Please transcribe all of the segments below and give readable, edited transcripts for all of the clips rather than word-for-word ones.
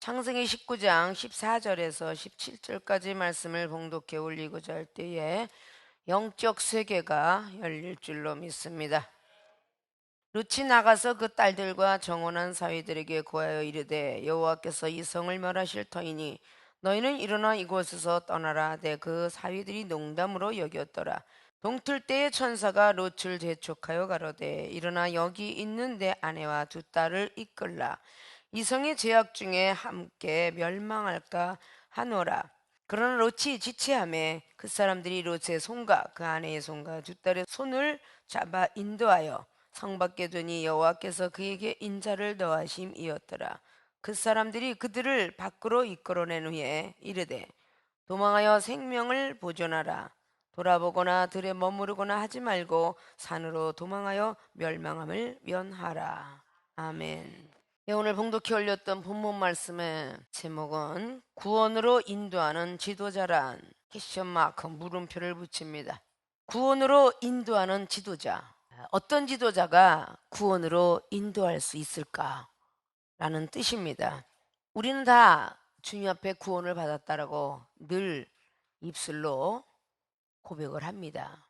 창세기 19장 14절에서 17절까지 말씀을 봉독해 올리고자 할 때에 영적 세계가 열릴 줄로 믿습니다. 룻이 나가서 그 딸들과 정혼한 사위들에게 고하여 이르되 여호와께서 이 성을 멸하실 터이니 너희는 일어나 이곳에서 떠나라. 내 그 사위들이 농담으로 여겼더라. 동틀 때에 천사가 롯을 재촉하여 가로되 일어나 여기 있는 내 아내와 두 딸을 이끌라. 이 성의 죄악 중에 함께 멸망할까 하노라. 그러나 롯이 지체하매 그 사람들이 롯의 손과 그 아내의 손과 두 딸의 손을 잡아 인도하여 성 밖에 두니 여호와께서 그에게 인자를 더하심이었더라. 그 사람들이 그들을 밖으로 이끌어낸 후에 이르되 도망하여 생명을 보존하라. 돌아보거나 들에 머무르거나 하지 말고 산으로 도망하여 멸망함을 면하라. 아멘. 네, 오늘 봉독해 올렸던 본문 말씀의 제목은 구원으로 인도하는 지도자란 퀘스천 마크 물음표를 붙입니다. 구원으로 인도하는 지도자. 어떤 지도자가 구원으로 인도할 수 있을까? 라는 뜻입니다. 우리는 다 주님 앞에 구원을 받았다라고 늘 입술로 고백을 합니다.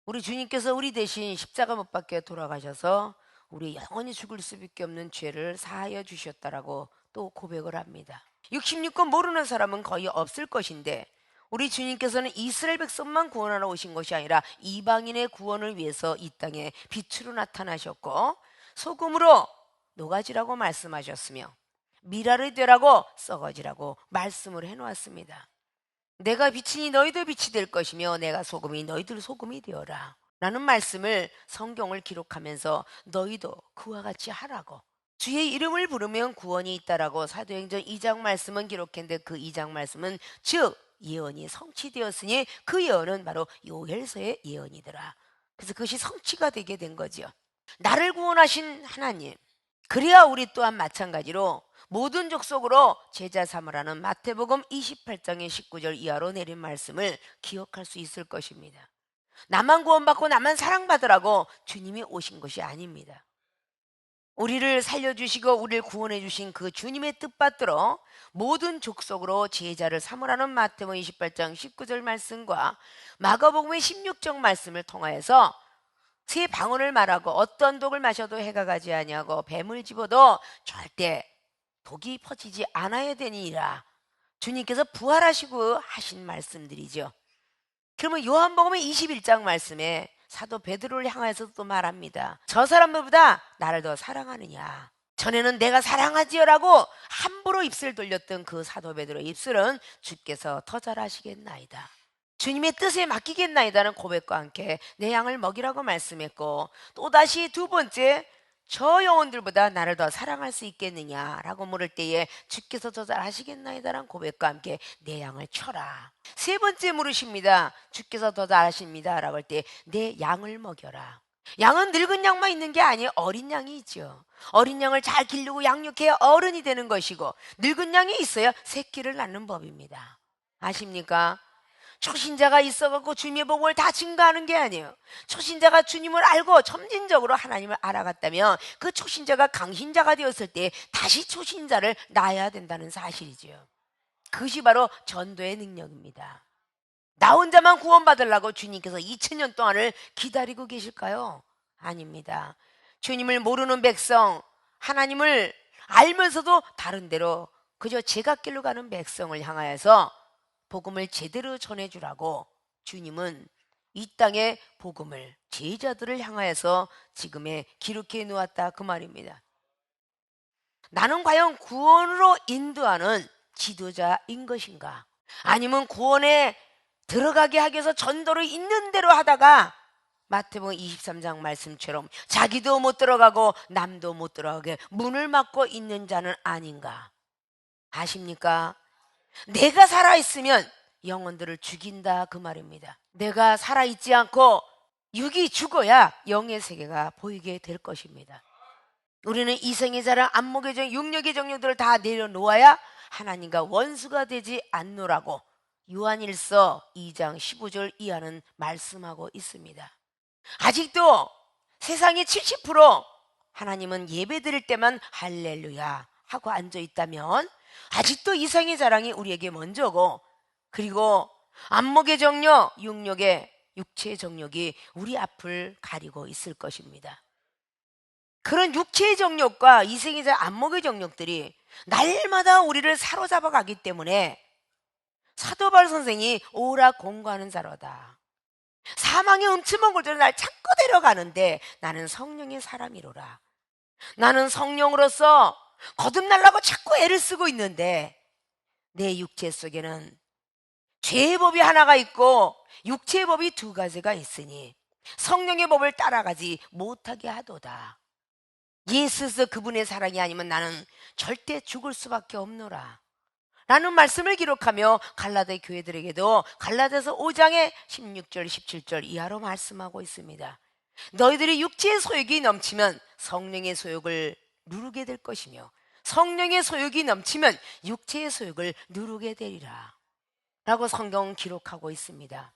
우리 주님께서 우리 대신 십자가 못 박혀 돌아가셔서 우리 영원히 죽을 수밖에 없는 죄를 사하여 주셨다라고 또 고백을 합니다. 66권 모르는 사람은 거의 없을 것인데 우리 주님께서는 이스라엘 백성만 구원하러 오신 것이 아니라 이방인의 구원을 위해서 이 땅에 빛으로 나타나셨고 소금으로 녹아지라고 말씀하셨으며 미라를 되라고 썩어지라고 말씀을 해놓았습니다. 내가 빛이니 너희도 빛이 될 것이며 내가 소금이 너희들 소금이 되어라 라는 말씀을 성경을 기록하면서 너희도 그와 같이 하라고, 주의 이름을 부르면 구원이 있다라고 사도행전 2장 말씀은 기록했는데 그 2장 말씀은 즉 예언이 성취되었으니 그 예언은 바로 요엘서의 예언이더라. 그래서 그것이 성취가 되게 된 거지요. 나를 구원하신 하나님, 그래야 우리 또한 마찬가지로 모든 족속으로 제자 삼으라는 마태복음 28장의 19절 이하로 내린 말씀을 기억할 수 있을 것입니다. 나만 구원받고 나만 사랑받으라고 주님이 오신 것이 아닙니다. 우리를 살려주시고 우리를 구원해 주신 그 주님의 뜻받들어 모든 족속으로 제자를 삼으라는 마태복음 28장 19절 말씀과 마가복음의 16장 말씀을 통하여서 새 방언을 말하고 어떤 독을 마셔도 해가 가지 아니하고 뱀을 집어도 절대 독이 퍼지지 않아야 되니라. 주님께서 부활하시고 하신 말씀들이죠. 그러면 요한복음의 21장 말씀에 사도 베드로를 향해서 또 말합니다. 저 사람들보다 나를 더 사랑하느냐. 전에는 내가 사랑하지요라고 함부로 입술 돌렸던 그 사도 베드로의 입술은 주께서 더 잘하시겠나이다. 주님의 뜻에 맡기겠나이다는 고백과 함께 내 양을 먹이라고 말씀했고, 또다시 두 번째, 저 영혼들보다 나를 더 사랑할 수 있겠느냐라고 물을 때에 주께서 더 잘하시겠나이다라는 고백과 함께 내 양을 쳐라. 세 번째 물으십니다. 주께서 더 잘하십니다라고 할 때 내 양을 먹여라. 양은 늙은 양만 있는 게 아니에요. 어린 양이 있죠. 어린 양을 잘 기르고 양육해야 어른이 되는 것이고 늙은 양이 있어야 새끼를 낳는 법입니다. 아십니까? 초신자가 있어갖고 주님의 복음을 다 증거하는 게 아니에요. 초신자가 주님을 알고 점진적으로 하나님을 알아갔다면 그 초신자가 강신자가 되었을 때 다시 초신자를 낳아야 된다는 사실이지요. 그것이 바로 전도의 능력입니다. 나 혼자만 구원받으려고 주님께서 2000년 동안을 기다리고 계실까요? 아닙니다. 주님을 모르는 백성, 하나님을 알면서도 다른 데로 그저 제갓길로 가는 백성을 향하여서 복음을 제대로 전해주라고 주님은 이 땅의 복음을 제자들을 향하여서 지금에 기록해 놓았다 그 말입니다. 나는 과연 구원으로 인도하는 지도자인 것인가? 아니면 구원에 들어가게 하기 위해서 전도를 있는 대로 하다가 마태복음 23장 말씀처럼 자기도 못 들어가고 남도 못 들어가게 문을 막고 있는 자는 아닌가? 아십니까? 내가 살아있으면 영혼들을 죽인다 그 말입니다. 내가 살아있지 않고 육이 죽어야 영의 세계가 보이게 될 것입니다. 우리는 이생의 자랑, 안목의 정, 육력의 정욕들을 다 내려놓아야 하나님과 원수가 되지 않노라고 요한일서 2장 15절 이하는 말씀하고 있습니다. 아직도 세상의 70% 하나님은 예배 드릴 때만 할렐루야 하고 앉아 있다면 아직도 이상의 자랑이 우리에게 먼저고, 그리고 안목의 정욕, 육력의 육체의 정욕이 우리 앞을 가리고 있을 것입니다. 그런 육체의 정욕과 이생의 안목의 정욕들이 날마다 우리를 사로잡아 가기 때문에 사도 바울 선생이 오라 공고하는 자로다. 사망의 음침한 골짜기로 날 찾고 데려가는데 나는 성령의 사람이로라. 나는 성령으로서 거듭나려고 자꾸 애를 쓰고 있는데 내 육체 속에는 죄의 법이 하나가 있고 육체의 법이 두 가지가 있으니 성령의 법을 따라가지 못하게 하도다. 예수서 그분의 사랑이 아니면 나는 절대 죽을 수밖에 없노라 라는 말씀을 기록하며 갈라디 교회들에게도 갈라디아서 5장의 16절 17절 이하로 말씀하고 있습니다. 너희들이 육체의 소욕이 넘치면 성령의 소욕을 누르게 될 것이며 성령의 소욕이 넘치면 육체의 소욕을 누르게 되리라 라고 성경은 기록하고 있습니다.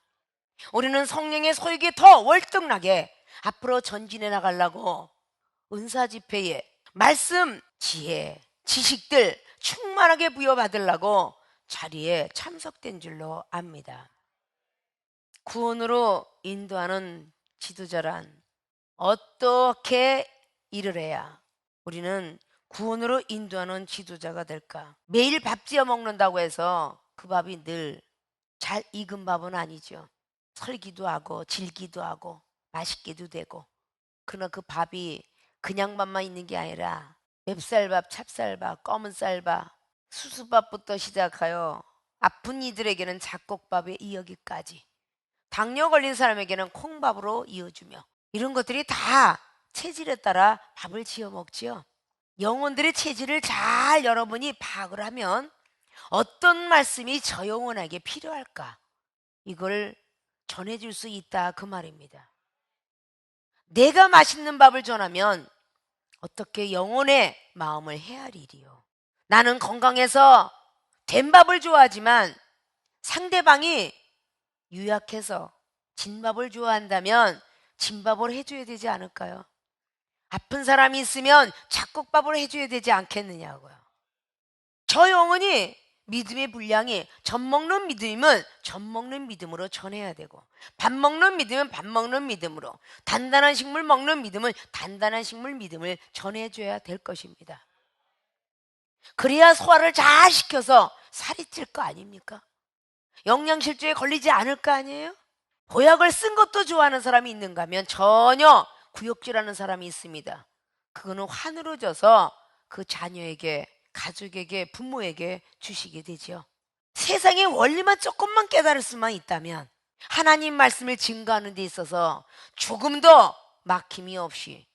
우리는 성령의 소욕이 더 월등하게 앞으로 전진해 나가려고 은사 집회에 말씀, 지혜, 지식들 충만하게 부여받으려고 자리에 참석된 줄로 압니다. 구원으로 인도하는 지도자란 어떻게 일을 해야 우리는 구원으로 인도하는 지도자가 될까? 매일 밥 지어 먹는다고 해서 그 밥이 늘 잘 익은 밥은 아니죠. 설기도 하고 질기도 하고 맛있기도 되고, 그러나 그 밥이 그냥 밥만 있는 게 아니라 맵쌀밥, 찹쌀밥, 검은쌀밥, 수수밥부터 시작하여 아픈 이들에게는 잡곡밥에 이어기까지, 당뇨 걸린 사람에게는 콩밥으로 이어주며, 이런 것들이 다 체질에 따라 밥을 지어 먹지요. 영혼들의 체질을 잘 여러분이 파악을 하면 어떤 말씀이 저 영혼에게 필요할까, 이걸 전해줄 수 있다 그 말입니다. 내가 맛있는 밥을 전하면 어떻게 영혼의 마음을 헤아리리요. 나는 건강해서 된 밥을 좋아하지만 상대방이 유약해서 진밥을 좋아한다면 진밥을 해줘야 되지 않을까요? 아픈 사람이 있으면 잡곡밥을 해줘야 되지 않겠느냐고요. 저 영혼이 믿음의 분량이 젖 먹는 믿음이면 젖 먹는 믿음으로 전해야 되고, 밥 먹는 믿음은 밥 먹는 믿음으로, 단단한 식물 먹는 믿음은 단단한 식물 믿음을 전해줘야 될 것입니다. 그래야 소화를 잘 시켜서 살이 찔 거 아닙니까? 영양실조에 걸리지 않을 거 아니에요? 보약을 쓴 것도 좋아하는 사람이 있는가 하면 전혀 구역질하는 사람이 있습니다. 그거는 환으로 져서 그 자녀에게, 가족에게, 부모에게 주시게 되죠. 세상의 원리만 조금만 깨달을 수만 있다면 하나님 말씀을 증거하는 데 있어서 조금 더 막힘이 없이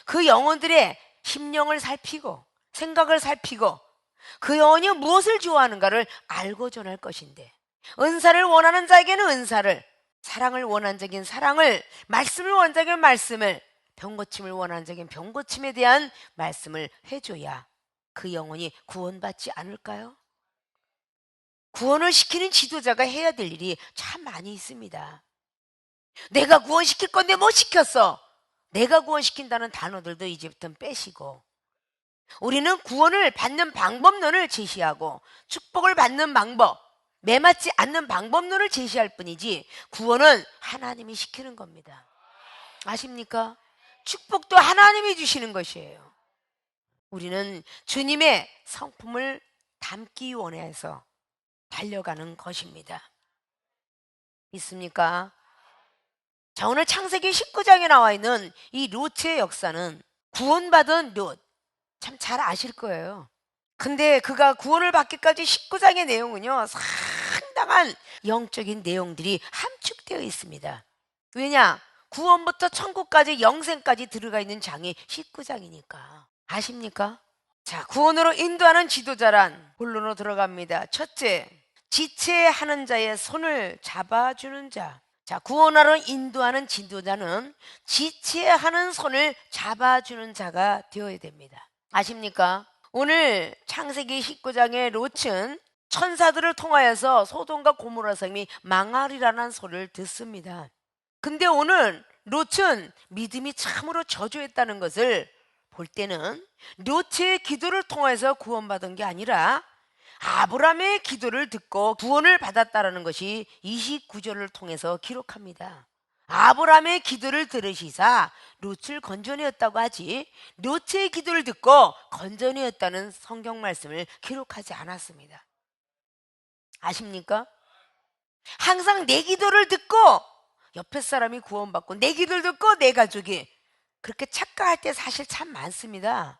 그 영혼들의 심령을 살피고 생각을 살피고 그 영혼이 무엇을 좋아하는가를 알고 전할 것인데, 은사를 원하는 자에게는 은사를, 사랑을 원하는 자에게는 사랑을, 말씀을 원하는 자에게는 말씀을, 병고침을 원하는 자에게는 병고침에 대한 말씀을 해줘야 그 영혼이 구원받지 않을까요? 구원을 시키는 지도자가 해야 될 일이 참 많이 있습니다. 내가 구원시킬 건데 못 시켰어. 내가 구원시킨다는 단어들도 이제부터는 빼시고, 우리는 구원을 받는 방법론을 제시하고 축복을 받는 방법, 매맞지 않는 방법론을 제시할 뿐이지 구원은 하나님이 시키는 겁니다. 아십니까? 축복도 하나님이 주시는 것이에요. 우리는 주님의 성품을 담기 원해서 달려가는 것입니다. 믿습니까? 자, 오늘 창세기 19장에 나와 있는 이 롯의 역사는 구원받은 롯, 참 잘 아실 거예요. 근데 그가 구원을 받기까지 19장의 내용은요, 상당한 영적인 내용들이 함축되어 있습니다. 왜냐? 구원부터 천국까지 영생까지 들어가 있는 장이 19장이니까. 아십니까? 자, 구원으로 인도하는 지도자란 본론으로 들어갑니다. 첫째, 지체하는 자의 손을 잡아주는 자. 자, 구원하러 인도하는 지도자는 지체하는 손을 잡아주는 자가 되어야 됩니다. 아십니까? 오늘 창세기 19장의 롯은 천사들을 통하여서 소돔과 고모라 성이 망하리라는 소리를 듣습니다. 근데 오늘 롯은 믿음이 참으로 저조했다는 것을 볼 때는 롯의 기도를 통해서 구원받은 게 아니라 아브라함의 기도를 듣고 구원을 받았다라는 것이 29절을 통해서 기록합니다. 아브라함의 기도를 들으시사 롯을 건져내었다고 하지 롯의 기도를 듣고 건져내었다는 성경 말씀을 기록하지 않았습니다. 아십니까? 항상 내 기도를 듣고 옆에 사람이 구원받고 내 기도를 듣고 내 가족이 그렇게 착각할 때 사실 참 많습니다.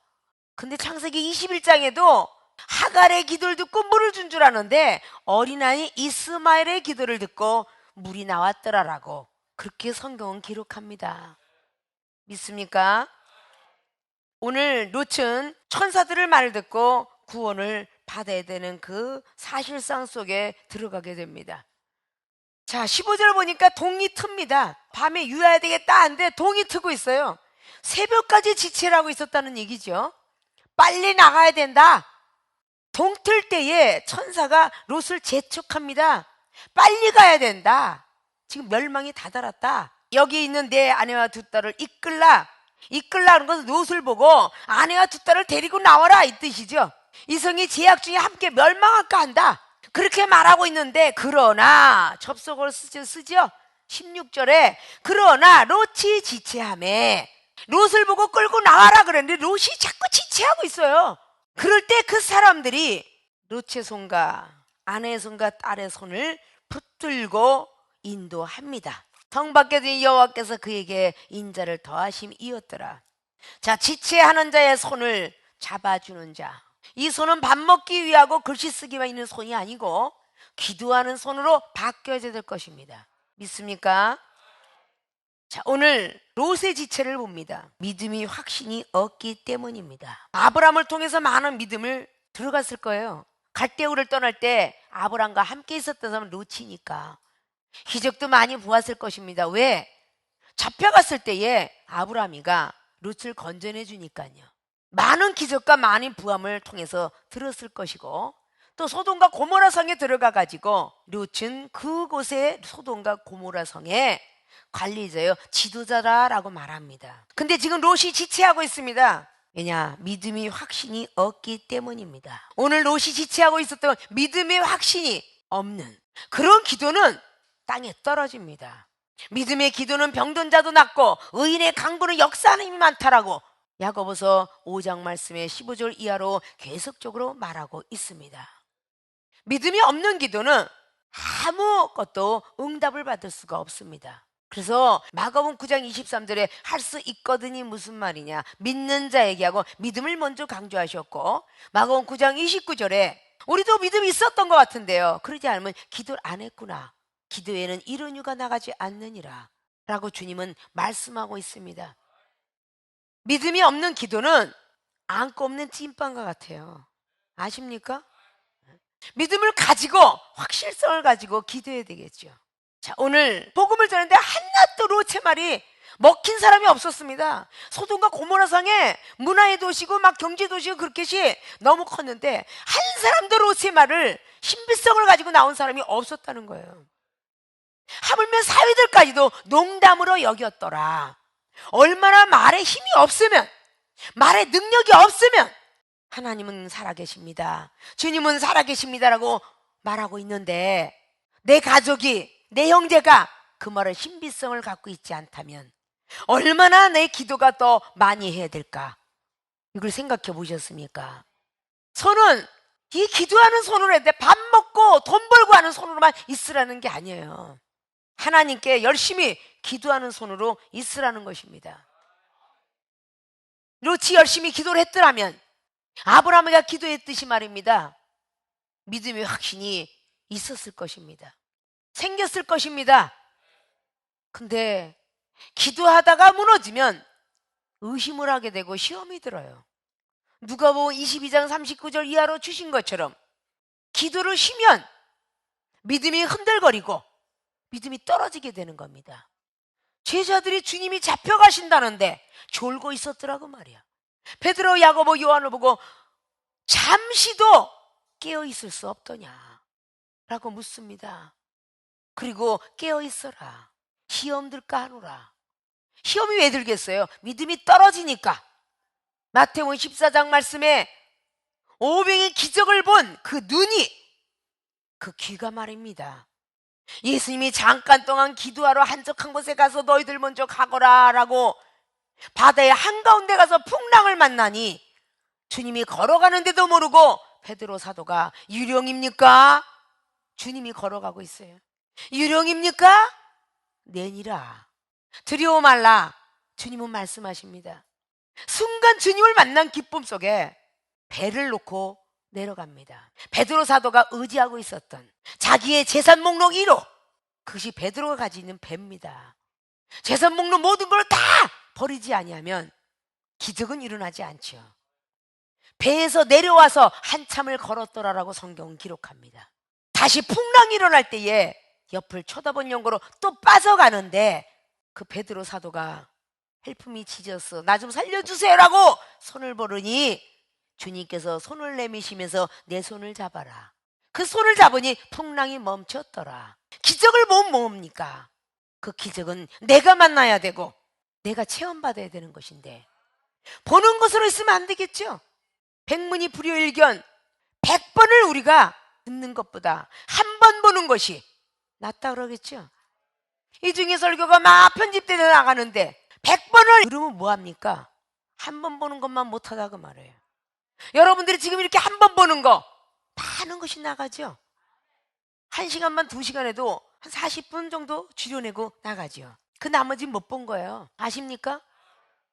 근데 창세기 21장에도 하갈의 기도를 듣고 물을 준 줄 아는데 어린아이 이스마엘의 기도를 듣고 물이 나왔더라라고 그렇게 성경은 기록합니다. 믿습니까? 오늘 롯은 천사들의 말을 듣고 구원을 받아야 되는 그 사실상 속에 들어가게 됩니다. 자, 15절 보니까 동이 틉니다. 밤에 유해야 되겠다 하는데 동이 트고 있어요. 새벽까지 지체라고 있었다는 얘기죠. 빨리 나가야 된다. 동틀 때에 천사가 롯을 재촉합니다. 빨리 가야 된다. 지금 멸망이 다다랐다. 여기 있는 내 아내와 두 딸을 이끌라는 것은 롯을 보고 아내와 두 딸을 데리고 나와라 이 뜻이죠. 이 성이 제약 중에 함께 멸망할까 한다. 그렇게 말하고 있는데 그러나 접속어를 쓰죠. 16절에 그러나 롯이 지체하매 롯을 보고 끌고 나와라 그랬는데 롯이 자꾸 지체하고 있어요. 그럴 때 그 사람들이 롯의 손과 아내의 손과 딸의 손을 붙들고 인도합니다. 성 밖에 둔 여호와께서 그에게 인자를 더하심이었더라. 자, 지체하는 자의 손을 잡아주는 자. 이 손은 밥 먹기 위하고 글씨 쓰기만 있는 손이 아니고 기도하는 손으로 바뀌어야 될 것입니다. 믿습니까? 자, 오늘 롯의 지체를 봅니다. 믿음이 확신이 없기 때문입니다. 아브라함을 통해서 많은 믿음을 들어갔을 거예요. 갈대우를 떠날 때 아브라함과 함께 있었던 사람은 롯이니까 기적도 많이 보았을 것입니다. 왜? 잡혀갔을 때에 아브라함이가 롯을 건져내 주니까요. 많은 기적과 많은 부함을 통해서 들었을 것이고 또 소돔과 고모라 성에 들어가 가지고 롯은 그곳에 소돔과 고모라 성에 관리자요 지도자라고 말합니다. 근데 지금 롯이 지체하고 있습니다. 왜냐? 믿음이 확신이 없기 때문입니다. 오늘 롯이 지체하고 있었던 믿음의 확신이 없는 그런 기도는 땅에 떨어집니다. 믿음의 기도는 병든 자도 낫고 의인의 강구는 역사하는 힘이 많다라고 야고보서 5장 말씀에 15절 이하로 계속적으로 말하고 있습니다. 믿음이 없는 기도는 아무것도 응답을 받을 수가 없습니다. 그래서 마가복음 9장 23절에 할 수 있거든이 무슨 말이냐? 믿는 자에게 하고 믿음을 먼저 강조하셨고 마가복음 9장 29절에 우리도 믿음이 있었던 것 같은데요. 그러지 않으면 기도를 안 했구나. 기도에는 이런 이유가 나가지 않느니라 라고 주님은 말씀하고 있습니다. 믿음이 없는 기도는 안고 없는 찐빵과 같아요. 아십니까? 믿음을 가지고 확실성을 가지고 기도해야 되겠죠. 자, 오늘 복음을 전했는데 한낱도 롯의 말이 먹힌 사람이 없었습니다. 소돔과 고모라 성에 문화의 도시고 막 경제 도시고 그렇게시 너무 컸는데 한 사람도 롯의 말을 신비성을 가지고 나온 사람이 없었다는 거예요. 하물며 사위들까지도 농담으로 여겼더라. 얼마나 말에 힘이 없으면, 말에 능력이 없으면 하나님은 살아계십니다, 주님은 살아계십니다라고 말하고 있는데 내 가족이, 내 형제가 그 말의 신비성을 갖고 있지 않다면 얼마나 내 기도가 더 많이 해야 될까? 이걸 생각해 보셨습니까? 손은 이 기도하는 손으로 했는데 밥 먹고 돈 벌고 하는 손으로만 있으라는 게 아니에요. 하나님께 열심히 기도하는 손으로 있으라는 것입니다. 롯이 열심히 기도를 했더라면 아브라함이가 기도했듯이 말입니다. 믿음의 확신이 있었을 것입니다. 생겼을 것입니다. 근데 기도하다가 무너지면 의심을 하게 되고 시험이 들어요. 누가복음 22장 39절 이하로 주신 것처럼 기도를 쉬면 믿음이 흔들거리고 믿음이 떨어지게 되는 겁니다. 제자들이 주님이 잡혀가신다는데 졸고 있었더라고 말이야. 베드로, 야고보, 요한을 보고 잠시도 깨어있을 수 없더냐 라고 묻습니다. 그리고 깨어있어라, 시험 들까 하노라. 시험이 왜 들겠어요? 믿음이 떨어지니까. 마태복음 14장 말씀에 오병의 기적을 본 그 눈이, 그 귀가 말입니다. 예수님이 잠깐 동안 기도하러 한적한 곳에 가서 너희들 먼저 가거라 라고 바다의 한가운데 가서 풍랑을 만나니 주님이 걸어가는데도 모르고 베드로 사도가 유령입니까? 주님이 걸어가고 있어요. 유령입니까? 내니라, 두려워 말라. 주님은 말씀하십니다. 순간 주님을 만난 기쁨 속에 배를 놓고 내려갑니다. 베드로 사도가 의지하고 있었던 자기의 재산 목록 1호, 그것이 베드로가 가지고 있는 배입니다. 재산 목록 모든 걸 다 버리지 아니하면 기적은 일어나지 않죠. 배에서 내려와서 한참을 걸었더라라고 성경은 기록합니다. 다시 풍랑이 일어날 때에 옆을 쳐다본 영고로 또 빠져가는데 그 베드로 사도가 헬프미 지저스, 나 좀 살려주세요라고 손을 벌으니 주님께서 손을 내미시면서 내 손을 잡아라. 그 손을 잡으니 풍랑이 멈췄더라. 기적을 보면 뭡니까? 그 기적은 내가 만나야 되고 내가 체험받아야 되는 것인데 보는 것으로 있으면 안 되겠죠. 백문이 불여일견, 100번을 우리가 듣는 것보다 한 번 보는 것이 낫다 그러겠죠. 이 중에 설교가 막 편집되어 나가는데 100번을 들으면 뭐합니까? 한 번 보는 것만 못하다 그 말이에요. 여러분들이 지금 이렇게 한 번 보는 거 많은 것이 나가죠. 1시간만 2시간 해도 한 40분 정도 줄여내고 나가죠. 그 나머지 못 본 거예요. 아십니까?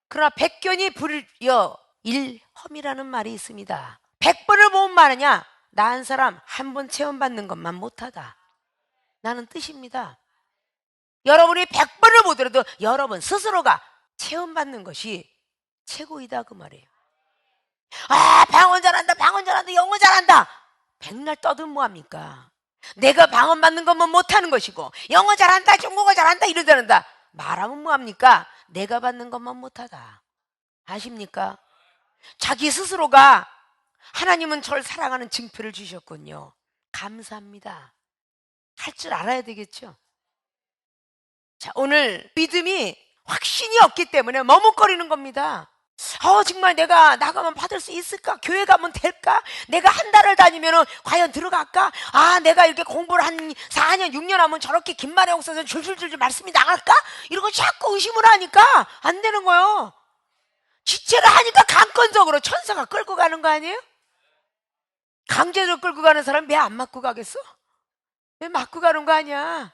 그러나 백견이 불여 일험이라는 말이 있습니다. 100번을 보면 말하냐? 나 한 사람 한 번 체험받는 것만 못하다, 나는 뜻입니다. 여러분이 100번을 보더라도 여러분 스스로가 체험받는 것이 최고이다 그 말이에요. 아, 방언 잘한다, 방언 잘한다, 영어 잘한다. 백날 떠든 뭐합니까? 내가 방언 받는 것만 못하는 것이고 영어 잘한다, 중국어 잘한다 이러다는다 말하면 뭐합니까? 내가 받는 것만 못하다. 아십니까? 자기 스스로가 하나님은 저를 사랑하는 증표를 주셨군요. 감사합니다. 할 줄 알아야 되겠죠. 자, 오늘 믿음이 확신이 없기 때문에 머뭇거리는 겁니다. 정말 내가 나가면 받을 수 있을까? 교회 가면 될까? 내가 한 달을 다니면 과연 들어갈까? 내가 이렇게 공부를 한 4년 6년 하면 저렇게 긴말의 역사에서 줄줄줄 말씀이 나갈까? 이러고 자꾸 의심을 하니까 안 되는 거예요. 지체를 하니까 강권적으로 천사가 끌고 가는 거 아니에요? 강제적으로 끌고 가는 사람 왜 안 맞고 가겠어? 왜 맞고 가는 거 아니야?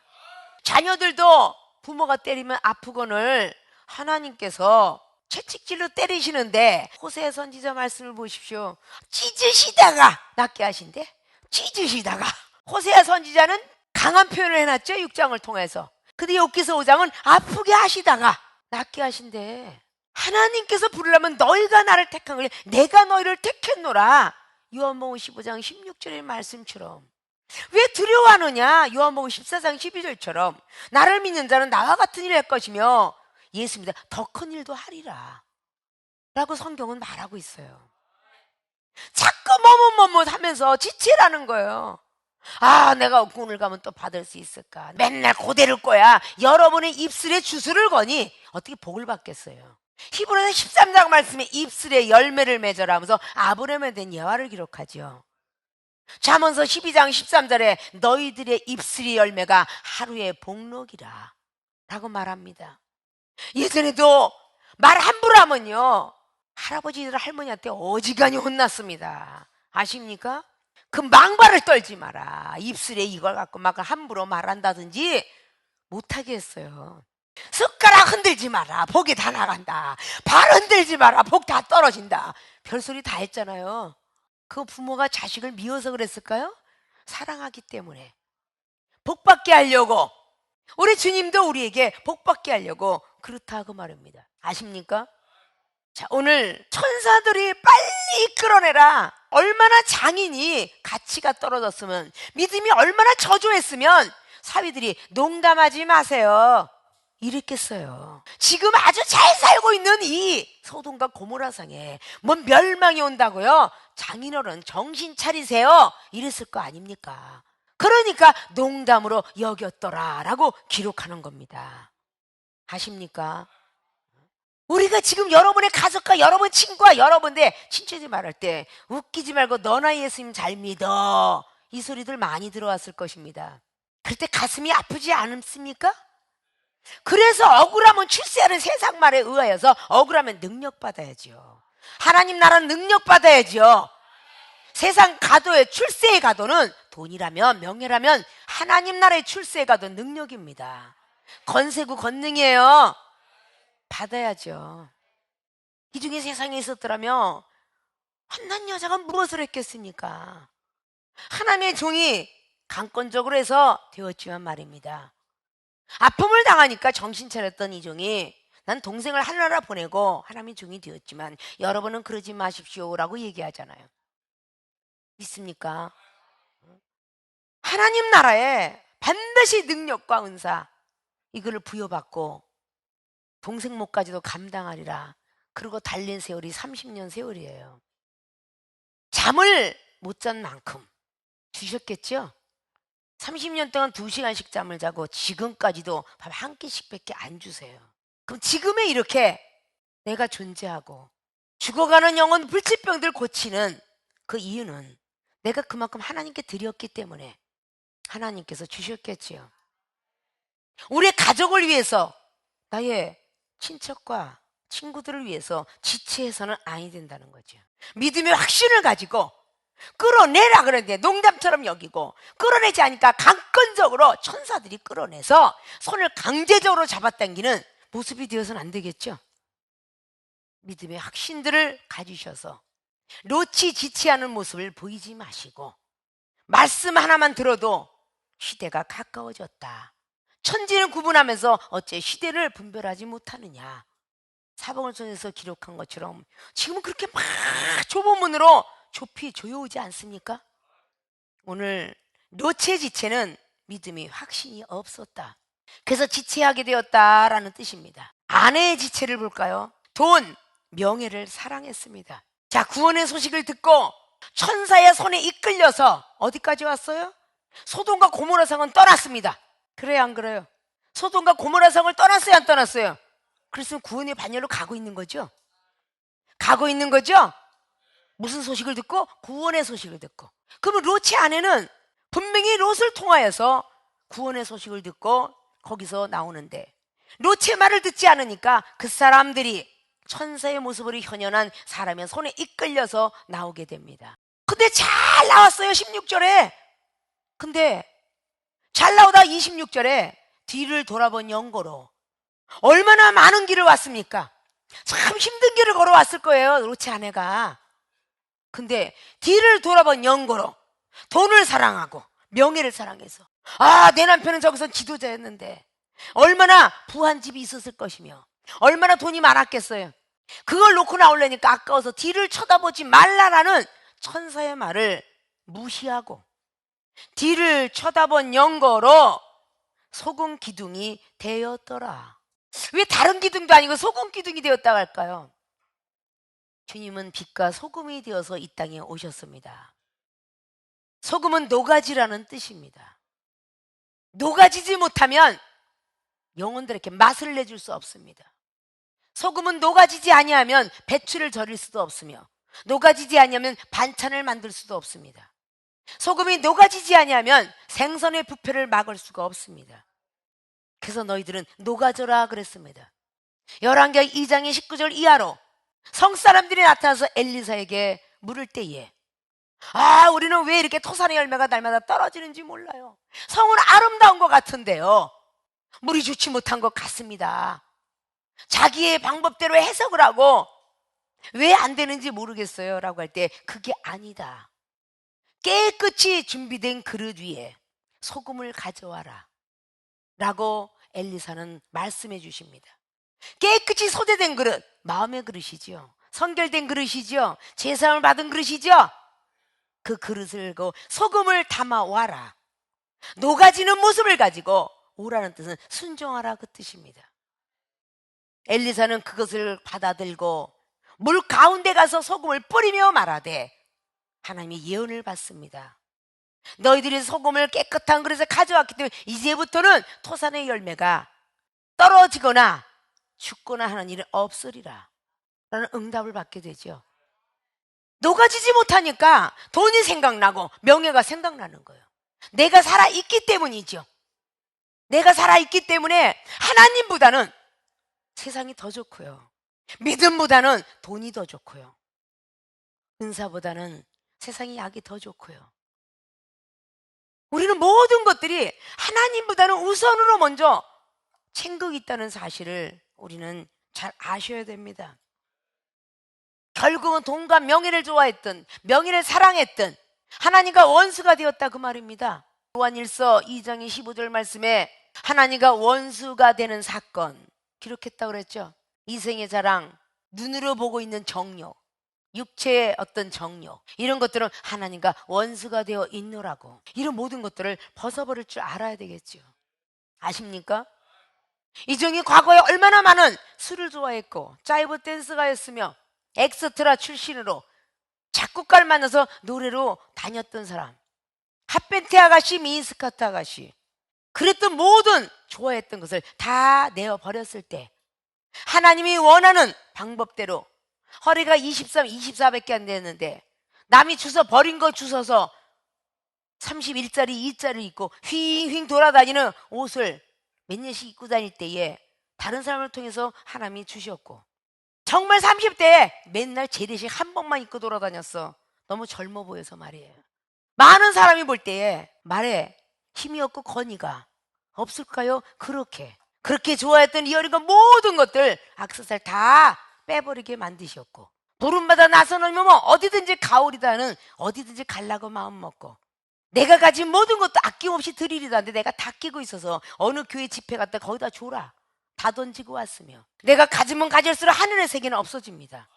자녀들도 부모가 때리면 아프거늘 하나님께서 채찍질로 때리시는데 호세 선지자 말씀을 보십시오. 찢으시다가 낫게 하신대. 찢으시다가. 호세 선지자는 강한 표현을 해놨죠, 6장을 통해서. 근데 욥기서 5장은 아프게 하시다가 낫게 하신대. 하나님께서 부르려면 너희가 나를 택한 거야. 내가 너희를 택했노라. 요한복음 15장 16절의 말씀처럼. 왜 두려워하느냐? 요한복음 14장 12절처럼 나를 믿는 자는 나와 같은 일을 할 것이며 예수입니다. 더 큰 일도 하리라 라고 성경은 말하고 있어요. 자꾸 머뭇머뭇하면서 지체라는 거예요. 내가 오늘 가면 또 받을 수 있을까? 맨날 고대를 거야. 여러분의 입술에 주술을 거니 어떻게 복을 받겠어요? 히브리서 13장 말씀에 입술에 열매를 맺어라 하면서 아브라함에 대한 예화를 기록하죠. 잠언서 12장 13절에 너희들의 입술의 열매가 하루의 복록이라 라고 말합니다. 예전에도 말 함부로 하면요 할아버지들 할머니한테 어지간히 혼났습니다. 아십니까? 그 망발을 떨지 마라. 입술에 이걸 갖고 막 함부로 말한다든지 못하게 했어요. 숟가락 흔들지 마라. 복이 다 나간다. 발 흔들지 마라. 복 다 떨어진다. 별소리 다 했잖아요. 그 부모가 자식을 미워서 그랬을까요? 사랑하기 때문에. 복받게 하려고. 우리 주님도 우리에게 복받게 하려고 그렇다고 말합니다. 아십니까? 자, 오늘 천사들이 빨리 이끌어내라. 얼마나 장인이 가치가 떨어졌으면, 믿음이 얼마나 저조했으면 사위들이 농담하지 마세요 이랬겠어요. 지금 아주 잘 살고 있는 이 소돔과 고모라성에 뭔 멸망이 온다고요? 장인어른 정신 차리세요 이랬을 거 아닙니까? 그러니까 농담으로 여겼더라 라고 기록하는 겁니다. 아십니까? 우리가 지금 여러분의 가족과 여러분 친구와 여러분들 친척이 말할 때 웃기지 말고 너나 예수님 잘 믿어, 이 소리들 많이 들어왔을 것입니다. 그럴 때 가슴이 아프지 않습니까? 그래서 억울하면 출세하는 세상 말에 의하여서 억울하면 능력받아야죠. 하나님 나라는 능력받아야죠. 세상 가도의 출세의 가도는 돈이라면 명예라면 하나님 나라의 출세의 가도는 능력입니다. 건세고 권능이에요. 받아야죠. 이 중에 세상에 있었더라면 한난 여자가 무엇을 했겠습니까? 하나님의 종이 강권적으로 해서 되었지만 말입니다. 아픔을 당하니까 정신 차렸던 이 종이 난 동생을 하늘나라 보내고 하나님의 종이 되었지만 여러분은 그러지 마십시오라고 얘기하잖아요. 믿습니까? 하나님 나라에 반드시 능력과 은사 이거를 부여받고 동생 몫까지도 감당하리라. 그리고 달린 세월이 30년 세월이에요. 잠을 못 잔 만큼 주셨겠죠? 30년 동안 2시간씩 잠을 자고 지금까지도 밥 한 끼씩밖에 안 주세요. 그럼 지금에 이렇게 내가 존재하고 죽어가는 영혼 불치병들 고치는 그 이유는 내가 그만큼 하나님께 드렸기 때문에 하나님께서 주셨겠지요. 우리의 가족을 위해서, 나의 친척과 친구들을 위해서 지체해서는 아니 된다는 거죠. 믿음의 확신을 가지고 끌어내라 그러는데 농담처럼 여기고, 끌어내지 않으니까 강권적으로 천사들이 끌어내서 손을 강제적으로 잡아당기는 모습이 되어서는 안 되겠죠. 믿음의 확신들을 가지셔서 롯이 지체하는 모습을 보이지 마시고, 말씀 하나만 들어도 시대가 가까워졌다, 천지는 구분하면서 어째 시대를 분별하지 못하느냐, 사복을 통해서 기록한 것처럼 지금은 그렇게 막 좁은 문으로 좁히 조여오지 않습니까? 오늘 롯의 지체는 믿음이 확신이 없었다. 그래서 지체하게 되었다라는 뜻입니다. 아내의 지체를 볼까요? 돈, 명예를 사랑했습니다. 자, 구원의 소식을 듣고 천사의 손에 이끌려서 어디까지 왔어요? 소돔과 고모라 성은 떠났습니다. 그래요, 안 그래요? 소돔과 고모라 성을 떠났어요, 안 떠났어요? 그래서 구원의 반열로 가고 있는 거죠. 가고 있는 거죠. 무슨 소식을 듣고? 구원의 소식을 듣고. 그러면 롯의 아내는 분명히 롯을 통하여서 구원의 소식을 듣고 거기서 나오는데, 롯의 말을 듣지 않으니까 그 사람들이 천사의 모습으로 현현한 사람의 손에 이끌려서 나오게 됩니다. 근데 잘 나왔어요, 16절에. 근데 잘 나오다 26절에 뒤를 돌아본 영고로, 얼마나 많은 길을 왔습니까? 참 힘든 길을 걸어왔을 거예요, 롯의 아내가. 근데 뒤를 돌아본 영고로 돈을 사랑하고 명예를 사랑해서, 내 남편은 저기서 지도자였는데 얼마나 부한 집이 있었을 것이며 얼마나 돈이 많았겠어요. 그걸 놓고 나오려니까 아까워서 뒤를 쳐다보지 말라라는 천사의 말을 무시하고 뒤를 쳐다본 영고로 소금 기둥이 되었더라. 왜 다른 기둥도 아니고 소금 기둥이 되었다고 할까요? 주님은 빛과 소금이 되어서 이 땅에 오셨습니다. 소금은 녹아지라는 뜻입니다. 녹아지지 못하면 영혼들에게 맛을 내줄 수 없습니다. 소금은 녹아지지 아니하면 배추를 절일 수도 없으며, 녹아지지 아니하면 반찬을 만들 수도 없습니다. 소금이 녹아지지 아니하면 생선의 부패를 막을 수가 없습니다. 그래서 너희들은 녹아져라 그랬습니다. 열왕기하 2장의 19절 이하로 성사람들이 나타나서 엘리사에게 물을 때에, 우리는 왜 이렇게 토산의 열매가 날마다 떨어지는지 몰라요. 성은 아름다운 것 같은데요, 물이 좋지 못한 것 같습니다. 자기의 방법대로 해석을 하고 왜 안 되는지 모르겠어요 라고 할 때, 그게 아니다. 깨끗이 준비된 그릇 위에 소금을 가져와라 라고 엘리사는 말씀해 주십니다. 깨끗이 소재된 그릇, 마음의 그릇이죠. 성결된 그릇이죠. 제사함을 받은 그릇이죠. 그 그릇을 고 소금을 담아 와라. 녹아지는 모습을 가지고 오라는 뜻은 순종하라 그 뜻입니다. 엘리사는 그것을 받아들고 물 가운데 가서 소금을 뿌리며 말하되 하나님의 예언을 받습니다. 너희들이 소금을 깨끗한 그릇에 가져왔기 때문에 이제부터는 토산의 열매가 떨어지거나 죽거나 하는 일은 없으리라 라는 응답을 받게 되죠. 녹아지지 못하니까 돈이 생각나고 명예가 생각나는 거예요. 내가 살아있기 때문이죠. 내가 살아있기 때문에 하나님보다는 세상이 더 좋고요, 믿음보다는 돈이 더 좋고요, 은사보다는 세상의 약이 더 좋고요. 우리는 모든 것들이 하나님보다는 우선으로 먼저 챙기고 있다는 사실을 우리는 잘 아셔야 됩니다. 결국은 돈과 명예를 좋아했던, 명예를 사랑했던 하나님과 원수가 되었다 그 말입니다. 요한일서 2장 15절 말씀에 하나님과 원수가 되는 사건 기록했다고 그랬죠. 이생의 자랑, 눈으로 보고 있는 정욕, 육체의 어떤 정욕, 이런 것들은 하나님과 원수가 되어 있노라고. 이런 모든 것들을 벗어버릴 줄 알아야 되겠죠. 아십니까? 이종이 과거에 얼마나 많은 술을 좋아했고 짜이브 댄스가였으며 엑스트라 출신으로 작곡가를 만나서 노래로 다녔던 사람, 핫팬티 아가씨, 미니스커트 아가씨, 그랬던 모든 좋아했던 것을 다 내어버렸을 때 하나님이 원하는 방법대로 허리가 23, 24밖에 안 되는데 남이 주워 버린 거 주워서 31짜리 2짜리 입고 휘잉휘잉 돌아다니는 옷을 몇 년씩 입고 다닐 때에 다른 사람을 통해서 하나님이 주셨고, 정말 30대에 맨날 재래식 한복만 입고 돌아다녔어. 너무 젊어 보여서 말이에요. 많은 사람이 볼 때에 말에 힘이 없고 건의가 없을까요? 그렇게 좋아했던 이어리가 모든 것들 악세사리 다 빼버리게 만드셨고, 부름받아 나서놓으면 뭐 어디든지 가오리다는 어디든지 갈라고 마음 먹고, 내가 가진 모든 것도 아낌없이 드리리다 하는데 내가 다 끼고 있어서 어느 교회 집회 갔다 거기다 줘라 다 던지고 왔으며, 내가 가지면 가질수록 하늘의 세계는 없어집니다.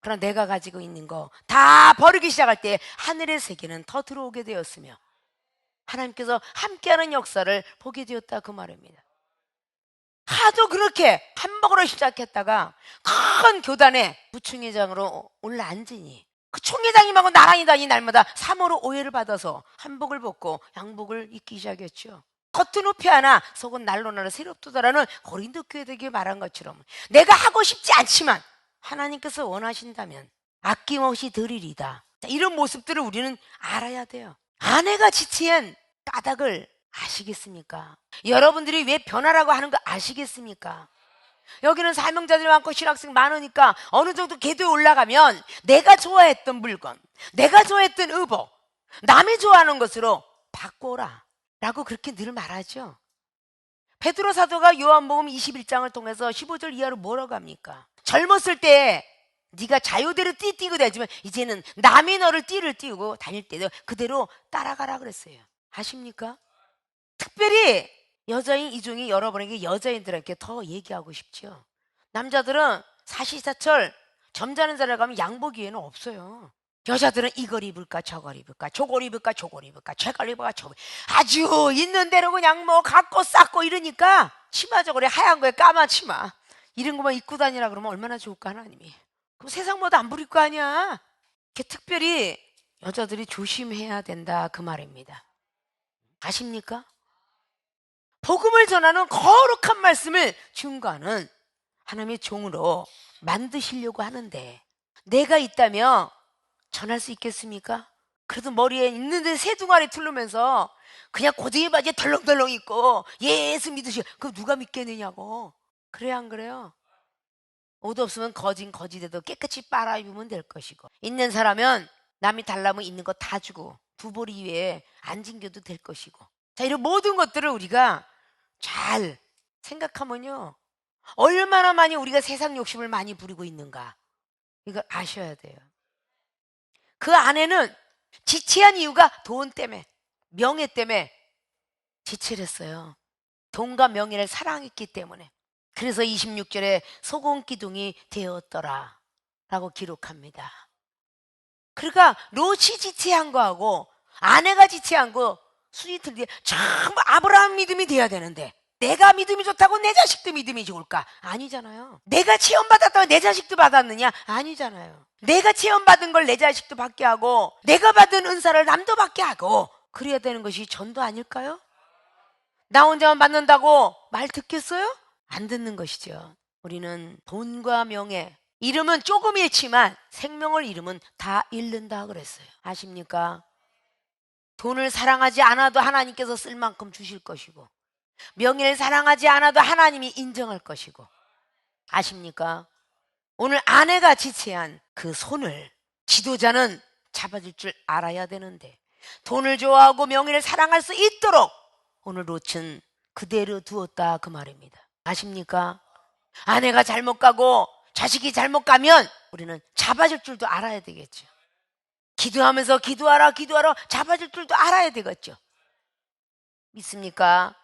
그러나 내가 가지고 있는 거 다 버리기 시작할 때 하늘의 세계는 더 들어오게 되었으며 하나님께서 함께하는 역사를 보게 되었다 그 말입니다. 하도 그렇게 한복으로 시작했다가 큰 교단에 부총회장으로 올라앉으니 그 총회장님하고 나란히 다니 날마다 3호로 오해를 받아서 한복을 벗고 양복을 입기 시작했죠. 겉은 우표 하나 속은 난로나라 새롭도다라는 고린도 교회에게 말한 것처럼 내가 하고 싶지 않지만 하나님께서 원하신다면 아낌없이 드리리다. 이런 모습들을 우리는 알아야 돼요. 아내가 지체한 까닭을 아시겠습니까? 여러분들이 왜 변화라고 하는 거 아시겠습니까? 여기는 사명자들이 많고 신학생 많으니까 어느 정도 궤도에 올라가면 내가 좋아했던 물건, 내가 좋아했던 의복, 남이 좋아하는 것으로 바꿔라 라고 그렇게 늘 말하죠. 베드로 사도가 요한복음 21장을 통해서 15절 이하로 뭐라고 합니까? 젊었을 때 네가 자유대로 띠뛰고 다니지만 이제는 남이 너를 띠를 띄우고 다닐 때도 그대로 따라가라 그랬어요. 아십니까? 특별히 여자인 이종이 여러분에게 여자인들에게 더 얘기하고 싶죠. 남자들은 사시사철 점잖은 자리에 가면 양복 위에는 없어요. 여자들은 이걸 입을까 저걸 입을까 저걸 입을까 저걸 입을까 저걸 입을까 저걸, 아주 있는 대로 그냥 뭐 갖고 쌓고 이러니까 치마 저고리 하얀 거에 까만 치마 이런 것만 입고 다니라 그러면 얼마나 좋을까 하나님이. 그럼 세상보다 안 부릴 거 아니야. 특별히 여자들이 조심해야 된다 그 말입니다. 아십니까? 복음을 전하는 거룩한 말씀을 증거하는 하나님의 종으로 만드시려고 하는데 내가 있다면 전할 수 있겠습니까? 그래도 머리에 있는데 새 둥아리 틀르면서 그냥 고데기 바지에 덜렁덜렁 입고 예수 믿으시, 그럼 누가 믿겠느냐고. 그래야 안 그래요? 옷 없으면 거짓에도 깨끗이 빨아 입으면 될 것이고, 있는 사람은 남이 달라면 있는 거 다 주고 두 보리 위에 안 징겨도 될 것이고. 자, 이런 모든 것들을 우리가 잘 생각하면요, 얼마나 많이 우리가 세상 욕심을 많이 부리고 있는가 이걸 아셔야 돼요. 그 안에는 지체한 이유가 돈 때문에, 명예 때문에 지체를 했어요. 돈과 명예를 사랑했기 때문에. 그래서 26절에 소금기둥이 되었더라 라고 기록합니다. 그러니까 롯이 지체한 거하고 아내가 지체한 거 순위 틀리게 전부 아브라함 믿음이 돼야 되는데, 내가 믿음이 좋다고 내 자식도 믿음이 좋을까? 아니잖아요. 내가 체험받았다고 내 자식도 받았느냐? 아니잖아요. 내가 체험받은 걸 내 자식도 받게 하고 내가 받은 은사를 남도 받게 하고 그래야 되는 것이 전도 아닐까요? 나 혼자만 받는다고 말 듣겠어요? 안 듣는 것이죠. 우리는 돈과 명예, 이름은 조금 잃지만 생명을 잃으면 다 잃는다 그랬어요. 아십니까? 돈을 사랑하지 않아도 하나님께서 쓸 만큼 주실 것이고, 명예를 사랑하지 않아도 하나님이 인정할 것이고, 아십니까? 오늘 아내가 지체한 그 손을 지도자는 잡아줄 줄 알아야 되는데, 돈을 좋아하고 명예를 사랑할 수 있도록 오늘 롯은 그대로 두었다 그 말입니다. 아십니까? 아내가 잘못 가고 자식이 잘못 가면 우리는 잡아줄 줄도 알아야 되겠죠. 기도하면서 기도하라 잡아줄 줄도 알아야 되겠죠. 믿습니까?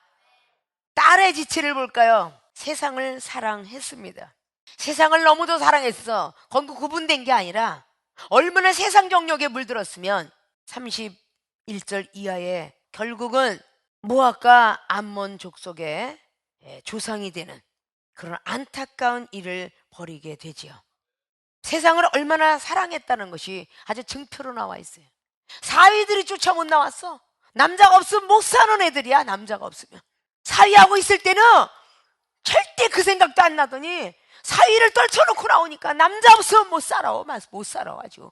딸의 지체를 볼까요? 세상을 사랑했습니다. 세상을 너무도 사랑했어. 거기 구분된 게 아니라 얼마나 세상 정욕에 물들었으면 31절 이하에 결국은 모압과 암몬 족속의 조상이 되는 그런 안타까운 일을 벌이게 되지요. 세상을 얼마나 사랑했다는 것이 아주 증표로 나와 있어요. 사위들이 쫓아 못 나왔어. 남자가 없으면 못 사는 애들이야. 남자가 없으면. 사위하고 있을 때는 절대 그 생각도 안 나더니 사위를 떨쳐놓고 나오니까 남자 없으면 못 살아. 못 살아 아주.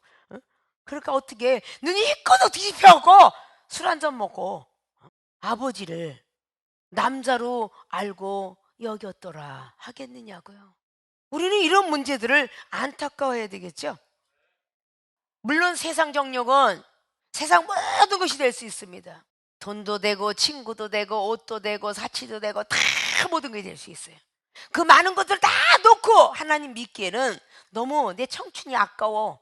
그러니까 어떻게 눈이 희꺼도 뒤집혀갖고 술 한잔 먹고 아버지를 남자로 알고 여겼더라 하겠느냐고요. 우리는 이런 문제들을 안타까워해야 되겠죠. 물론 세상 정욕은 세상 모든 것이 될 수 있습니다. 돈도 되고 친구도 되고 옷도 되고 사치도 되고 다 모든 것이 될 수 있어요. 그 많은 것들 다 놓고 하나님 믿기에는 너무 내 청춘이 아까워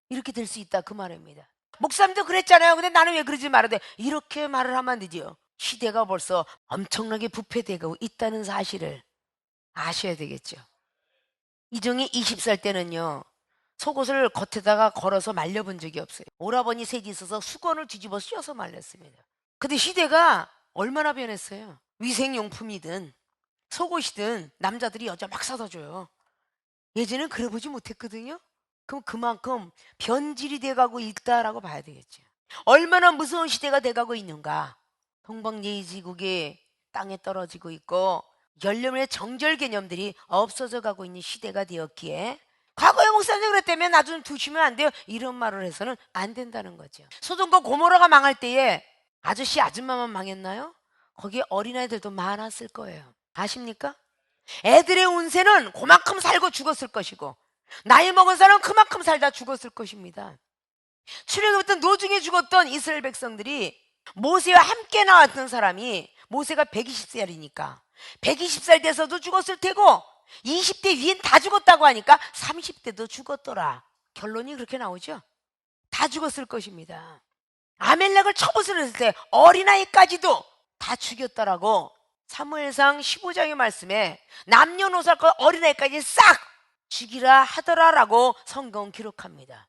이렇게 될 수 있다 그 말입니다. 목사님도 그랬잖아요. 근데 나는 왜 그러지 말아야 돼? 이렇게 말을 하면 안 되죠. 시대가 벌써 엄청나게 부패되고 있다는 사실을 아셔야 되겠죠. 이종이 20살 때는요, 속옷을 겉에다가 걸어서 말려본 적이 없어요. 오라버니 색이 있어서 수건을 뒤집어 씌워서 말렸습니다. 근데 시대가 얼마나 변했어요. 위생용품이든 속옷이든 남자들이 여자 막 사다 줘요. 예전엔 그래 보지 못했거든요. 그럼 그만큼 변질이 돼가고 있다라고 봐야 되겠죠. 얼마나 무서운 시대가 돼가고 있는가. 동방예의지국이 땅에 떨어지고 있고 연령의 정절 개념들이 없어져 가고 있는 시대가 되었기에 과거에 목사님 그랬다면 나 좀 두시면 안 돼요 이런 말을 해서는 안 된다는 거죠. 소돔과 고모라가 망할 때에 아저씨 아줌마만 망했나요? 거기에 어린아이들도 많았을 거예요. 아십니까? 애들의 운세는 그만큼 살고 죽었을 것이고 나이 먹은 사람은 그만큼 살다 죽었을 것입니다. 출애굽부터 노중에 죽었던 이스라엘 백성들이 모세와 함께 나왔던 사람이 모세가 120살이니까 120살 돼서도 죽었을 테고 20대 위엔 다 죽었다고 하니까 30대도 죽었더라. 결론이 그렇게 나오죠. 다 죽었을 것입니다. 아멜렉을 쳐부수는 때 어린아이까지도 다 죽였다라고 사무엘상 15장의 말씀에 남녀노소과 어린아이까지 싹 죽이라 하더라라고 성경 기록합니다.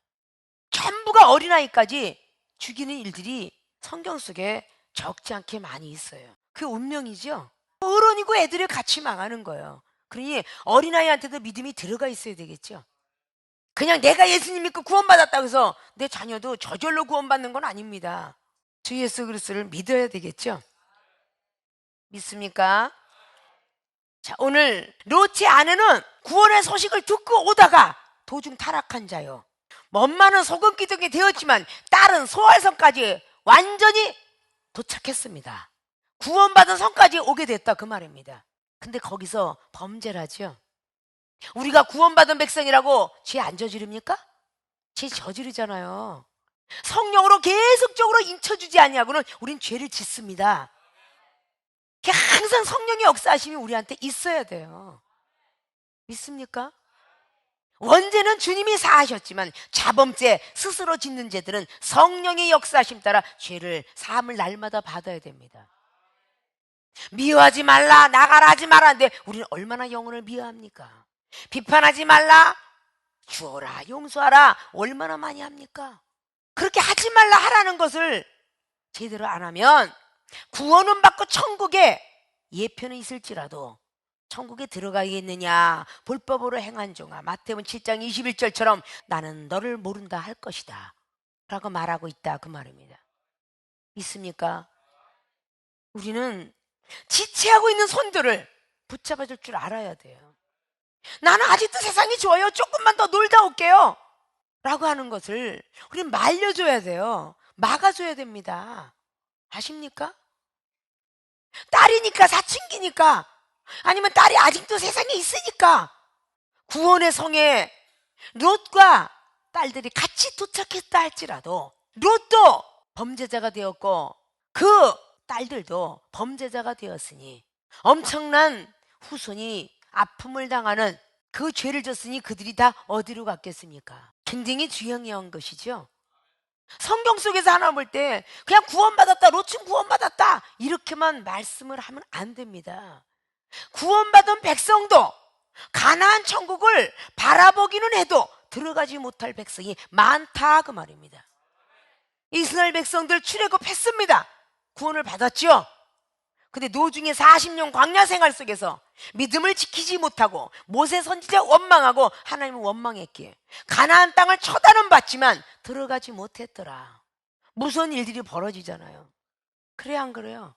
전부가 어린아이까지 죽이는 일들이 성경 속에 적지 않게 많이 있어요. 그게 운명이죠. 어른이고 애들이 같이 망하는 거예요. 그러니 어린아이한테도 믿음이 들어가 있어야 되겠죠. 그냥 내가 예수님 믿고 구원받았다고 해서 내 자녀도 저절로 구원받는 건 아닙니다. 주 예수 그리스도를 믿어야 되겠죠. 믿습니까? 자, 오늘 롯의 아내는 구원의 소식을 듣고 오다가 도중 타락한 자요. 엄마는 소금 기둥이 되었지만 딸은 소알성까지 완전히 도착했습니다. 구원받은 성까지 오게 됐다 그 말입니다. 근데 거기서 범죄를 하죠. 우리가 구원받은 백성이라고 죄 안 저지릅니까? 죄 저지르잖아요. 성령으로 계속적으로 인쳐주지 않냐고는 우린 죄를 짓습니다. 항상 성령의 역사하심이 우리한테 있어야 돼요. 믿습니까? 원죄는 주님이 사하셨지만 자범죄, 스스로 짓는 죄들은 성령의 역사하심 따라 죄를 사함을 날마다 받아야 됩니다. 미워하지 말라, 나가라 하지 말라는데 우리는 얼마나 영혼을 미워합니까? 비판하지 말라, 주어라, 용서하라 얼마나 많이 합니까? 그렇게 하지 말라 하라는 것을 제대로 안 하면 구원은 받고 천국에 예표는 있을지라도 천국에 들어가겠느냐 불법으로 행한 종아 마태복음 7장 21절처럼 나는 너를 모른다 할 것이다 라고 말하고 있다 그 말입니다. 있습니까? 우리는 지체하고 있는 손들을 붙잡아 줄 줄 알아야 돼요. 나는 아직도 세상이 좋아요. 조금만 더 놀다 올게요. 라고 하는 것을 우리는 말려줘야 돼요. 막아줘야 됩니다. 아십니까? 딸이니까, 사춘기니까, 아니면 딸이 아직도 세상에 있으니까 구원의 성에 롯과 딸들이 같이 도착했다 할지라도 롯도 범죄자가 되었고 그 딸들도 범죄자가 되었으니 엄청난 후손이 아픔을 당하는 그 죄를 졌으니 그들이 다 어디로 갔겠습니까? 굉장히 중요한 것이죠. 성경 속에서 하나 볼 때 그냥 구원받았다, 롯은 구원받았다 이렇게만 말씀을 하면 안 됩니다. 구원받은 백성도 가나안 천국을 바라보기는 해도 들어가지 못할 백성이 많다 그 말입니다. 이스라엘 백성들 출애굽했습니다. 구원을 받았죠. 근데 노중에 40년 광야 생활 속에서 믿음을 지키지 못하고 모세 선지자 원망하고 하나님을 원망했기에 가나안 땅을 쳐다는 봤지만 들어가지 못했더라. 무서운 일들이 벌어지잖아요. 그래 안 그래요?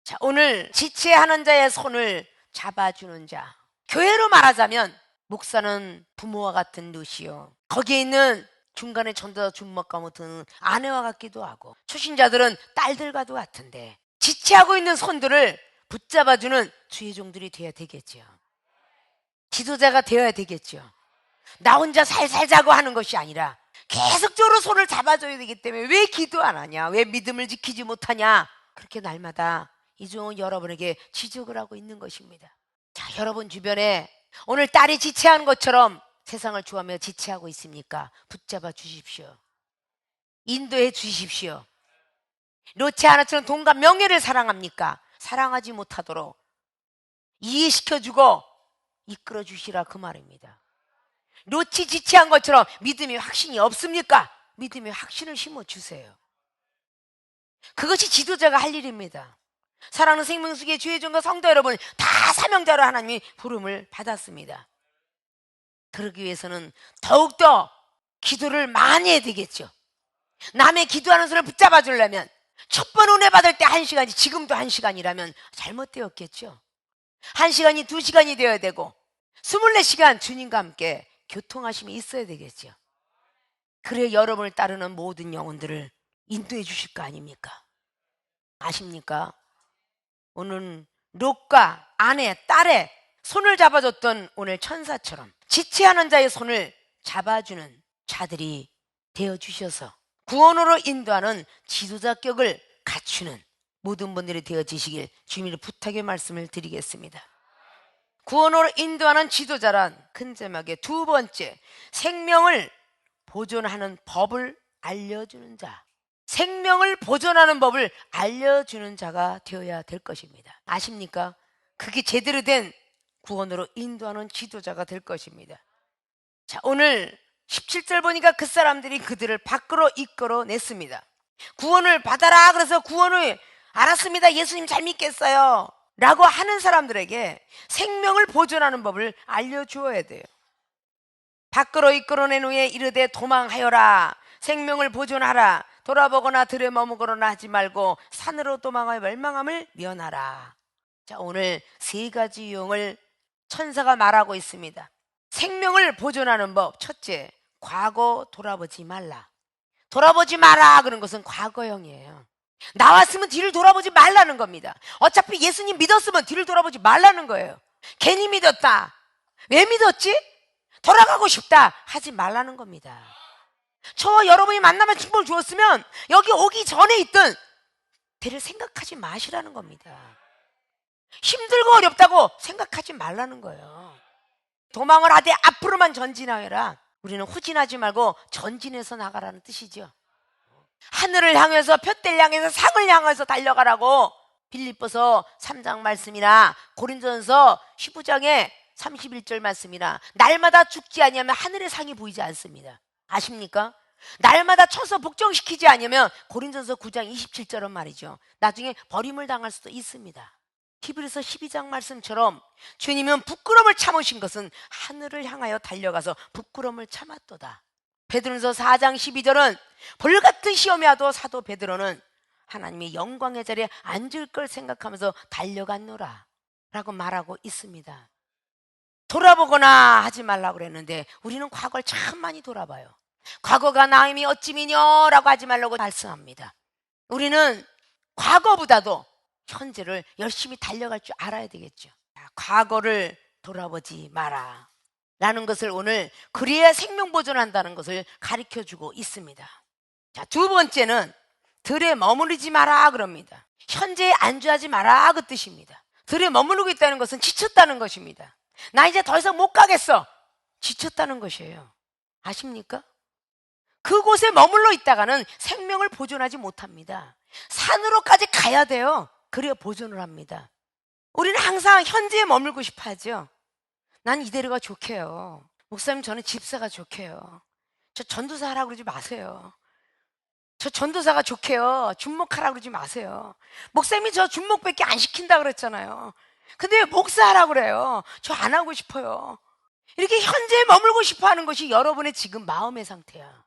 자, 오늘 지체하는 자의 손을 잡아주는 자, 교회로 말하자면 목사는 부모와 같은 룻이요, 거기에 있는 중간에 전도자 준목과 같은 아내와 같기도 하고 초신자들은 딸들과도 같은데 지체하고 있는 손들을 붙잡아주는 주의 종들이 되어야 되겠죠. 지도자가 되어야 되겠죠. 나 혼자 살살 자고 하는 것이 아니라 계속적으로 손을 잡아줘야 되기 때문에 왜 기도 안 하냐, 왜 믿음을 지키지 못하냐, 그렇게 날마다 이종은 여러분에게 지적을 하고 있는 것입니다. 자, 여러분 주변에 오늘 딸이 지체하는 것처럼 세상을 좋아하며 지체하고 있습니까? 붙잡아 주십시오. 인도해 주십시오. 롯이 하나처럼 돈과 명예를 사랑합니까? 사랑하지 못하도록 이해시켜주고 이끌어 주시라 그 말입니다. 롯이 지체한 것처럼 믿음의 확신이 없습니까? 믿음의 확신을 심어주세요. 그것이 지도자가 할 일입니다. 사랑하는 생명수기의 주의 종과 성도 여러분, 다 사명자로 하나님이 부름을 받았습니다. 그러기 위해서는 더욱더 기도를 많이 해야 되겠죠. 남의 기도하는 손을 붙잡아 주려면 첫 번 은혜 받을 때 1시간이 지금도 1시간이라면 잘못되었겠죠. 1시간이 2시간이 되어야 되고 24시간 주님과 함께 교통하심이 있어야 되겠죠. 그래 여러분을 따르는 모든 영혼들을 인도해 주실 거 아닙니까? 아십니까? 오늘 롯과 아내, 딸의 손을 잡아줬던 오늘 천사처럼 지체하는 자의 손을 잡아주는 자들이 되어주셔서 구원으로 인도하는 지도자격을 갖추는 모든 분들이 되어지시길 주님의 부탁의 말씀을 드리겠습니다. 구원으로 인도하는 지도자란 큰 제목의 두 번째, 생명을 보존하는 법을 알려주는 자, 생명을 보존하는 법을 알려주는 자가 되어야 될 것입니다. 아십니까? 그게 제대로 된 구원으로 인도하는 지도자가 될 것입니다. 자, 오늘 17절 보니까 그 사람들이 그들을 밖으로 이끌어냈습니다. 구원을 받아라 그래서 구원을 알았습니다, 예수님 잘 믿겠어요 라고 하는 사람들에게 생명을 보존하는 법을 알려주어야 돼요. 밖으로 이끌어낸 후에 이르되 도망하여라, 생명을 보존하라, 돌아보거나 들에 머무거나 하지 말고 산으로 도망하여 멸망함을 면하라. 자, 오늘 세 가지 유형을 천사가 말하고 있습니다. 생명을 보존하는 법, 첫째, 과거 돌아보지 말라. 돌아보지 마라 그런 것은 과거형이에요. 나왔으면 뒤를 돌아보지 말라는 겁니다. 어차피 예수님 믿었으면 뒤를 돌아보지 말라는 거예요. 괜히 믿었다, 왜 믿었지? 돌아가고 싶다 하지 말라는 겁니다. 저와 여러분이 만나면 축복을 주었으면 여기 오기 전에 있던 때를 생각하지 마시라는 겁니다. 힘들고 어렵다고 생각하지 말라는 거예요. 도망을 하되 앞으로만 전진하여라. 우리는 후진하지 말고 전진해서 나가라는 뜻이죠. 하늘을 향해서, 푯대를 향해서, 상을 향해서 달려가라고 빌립보서 3장 말씀이나 고린도전서 19장에 31절 말씀이나 날마다 죽지 아니하면 하늘의 상이 보이지 않습니다. 아십니까? 날마다 쳐서 복종시키지 않으면 고린도전서 9장 27절은 말이죠, 나중에 버림을 당할 수도 있습니다. 히브리서 12장 말씀처럼 주님은 부끄러움을 참으신 것은 하늘을 향하여 달려가서 부끄러움을 참았도다. 베드로전서 4장 12절은 볼같은 시험이 와도 사도 베드로는 하나님의 영광의 자리에 앉을 걸 생각하면서 달려갔노라 라고 말하고 있습니다. 돌아보거나 하지 말라고 그랬는데 우리는 과거를 참 많이 돌아봐요. 과거가 나임이 어찌미뇨라고 하지 말라고 말씀합니다. 우리는 과거보다도 현재를 열심히 달려갈 줄 알아야 되겠죠. 과거를 돌아보지 마라 라는 것을 오늘 그래야 생명 보존한다는 것을 가르쳐주고 있습니다. 자, 두 번째는 들에 머무르지 마라 그럽니다. 현재에 안주하지 마라 그 뜻입니다. 들에 머무르고 있다는 것은 지쳤다는 것입니다. 나 이제 더 이상 못 가겠어, 지쳤다는 것이에요. 아십니까? 그곳에 머물러 있다가는 생명을 보존하지 못합니다. 산으로까지 가야 돼요. 그래야 보존을 합니다. 우리는 항상 현재에 머물고 싶어 하죠. 난 이대로가 좋게요. 목사님, 저는 집사가 좋게요. 저 전도사 하라고 그러지 마세요. 저 전도사가 좋게요. 준목하라고 그러지 마세요. 목사님이 저 준목밖에 안 시킨다 그랬잖아요. 근데 왜 목사하라고 그래요? 저 안 하고 싶어요. 이렇게 현재에 머물고 싶어 하는 것이 여러분의 지금 마음의 상태야.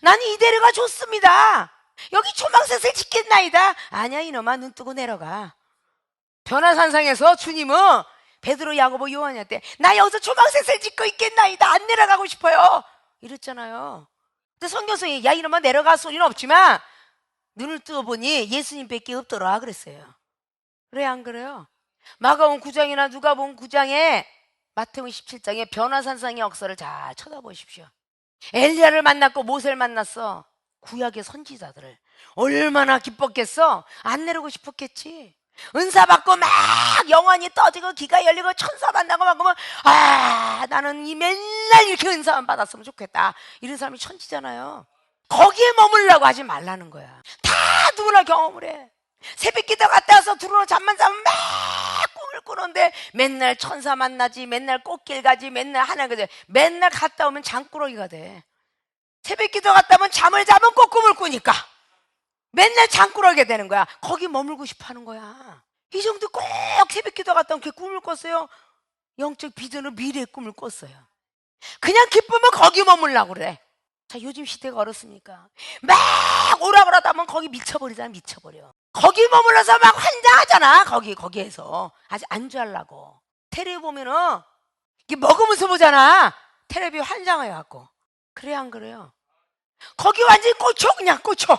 나는 이대로가 좋습니다. 여기 초막셋을 짓겠나이다. 아니야 이놈아, 눈 뜨고 내려가. 변화산상에서 주님은 베드로, 야고보, 요한한테 나 여기서 초막셋을 짓고 있겠나이다, 안 내려가고 싶어요 이랬잖아요. 근데 성경성에 야 이놈아 내려가 소리는 없지만 눈을 뜨어보니 예수님밖에 없더라 그랬어요. 그래 안 그래요? 마가복음 9장이나 누가복음 9장에 마태복음 17장에 변화산상의 역사를 잘 쳐다보십시오. 엘리야를 만났고 모세를 만났어. 구약의 선지자들을 얼마나 기뻤겠어. 안 내려오고 싶었겠지. 은사 받고 막 영혼이 떠지고 귀가 열리고 천사 만나고 막 그러면 나는 이 맨날 이렇게 은사만 받았으면 좋겠다, 이런 사람이 천지잖아요. 거기에 머물라고 하지 말라는 거야. 다 누구나 경험을 해. 새벽기도 갔다 와서 들어오는 잠만 자면 막 꿈을 꾸는데 맨날 천사 만나지, 맨날 꽃길 가지, 맨날 하나가 돼. 맨날 갔다 오면 장꾸러기가 돼. 새벽기도 갔다 오면 잠을 자면 꼭 꿈을 꾸니까 맨날 장꾸러기가 되는 거야. 거기 머물고 싶어 하는 거야. 이 정도 꼭 새벽기도 갔다 오면 꿈을 꿨어요. 영적 비전으로 미래의 꿈을 꿨어요. 그냥 기쁘면 거기 머물라고 그래. 자, 요즘 시대가 어렵습니까? 막 오라 그러다 보면 거기 미쳐버리잖아. 미쳐버려. 거기 머물러서 막 환장하잖아. 거기에서 아직 안주하려고. 텔레비 보면은 이게 먹으면서 보잖아. 텔레비 환장해갖고. 그래 안 그래요? 거기 완전히 꽂혀, 그냥 꽂혀.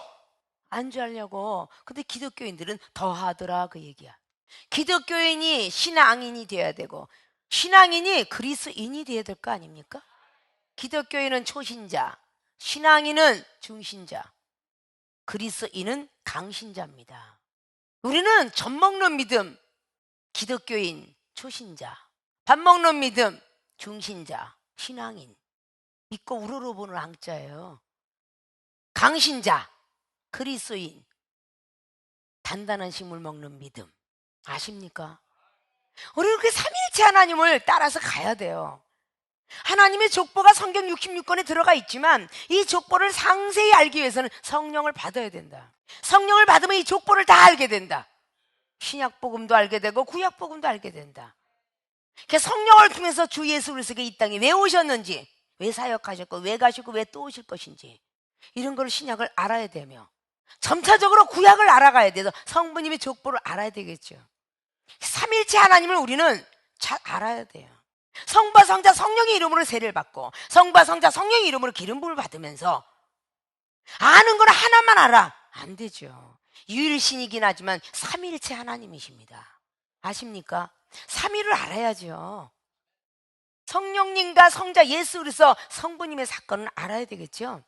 안주하려고. 근데 기독교인들은 더 하더라 그 얘기야. 기독교인이 신앙인이 돼야 되고 신앙인이 그리스인이 돼야 될 거 아닙니까? 기독교인은 초신자, 신앙인은 중신자, 그리스인은 강신자입니다. 우리는 젖 먹는 믿음, 기독교인, 초신자, 밥 먹는 믿음, 중신자, 신앙인. 믿고 우러러보는 항자예요. 강신자, 그리스인, 단단한 식물 먹는 믿음. 아십니까? 우리는 그 삼위일체 하나님을 따라서 가야 돼요. 하나님의 족보가 성경 66권에 들어가 있지만 이 족보를 상세히 알기 위해서는 성령을 받아야 된다. 성령을 받으면 이 족보를 다 알게 된다. 신약복음도 알게 되고 구약복음도 알게 된다. 성령을 통해서 주 예수 그리스도가 이 땅에 왜 오셨는지, 왜 사역하셨고, 왜 가시고, 왜 또 오실 것인지, 이런 걸 신약을 알아야 되며 점차적으로 구약을 알아가야 돼서 성부님의 족보를 알아야 되겠죠. 삼일체 하나님을 우리는 잘 알아야 돼요. 성부와 성자 성령의 이름으로 세례를 받고 성부와 성자 성령의 이름으로 기름 부음을 받으면서 아는 건 하나만 알아, 안 되죠. 유일신이긴 하지만 삼일체 하나님이십니다. 아십니까? 삼위를 알아야죠. 성령님과 성자 예수 그리스도 성부님의 사건을 알아야 되겠죠.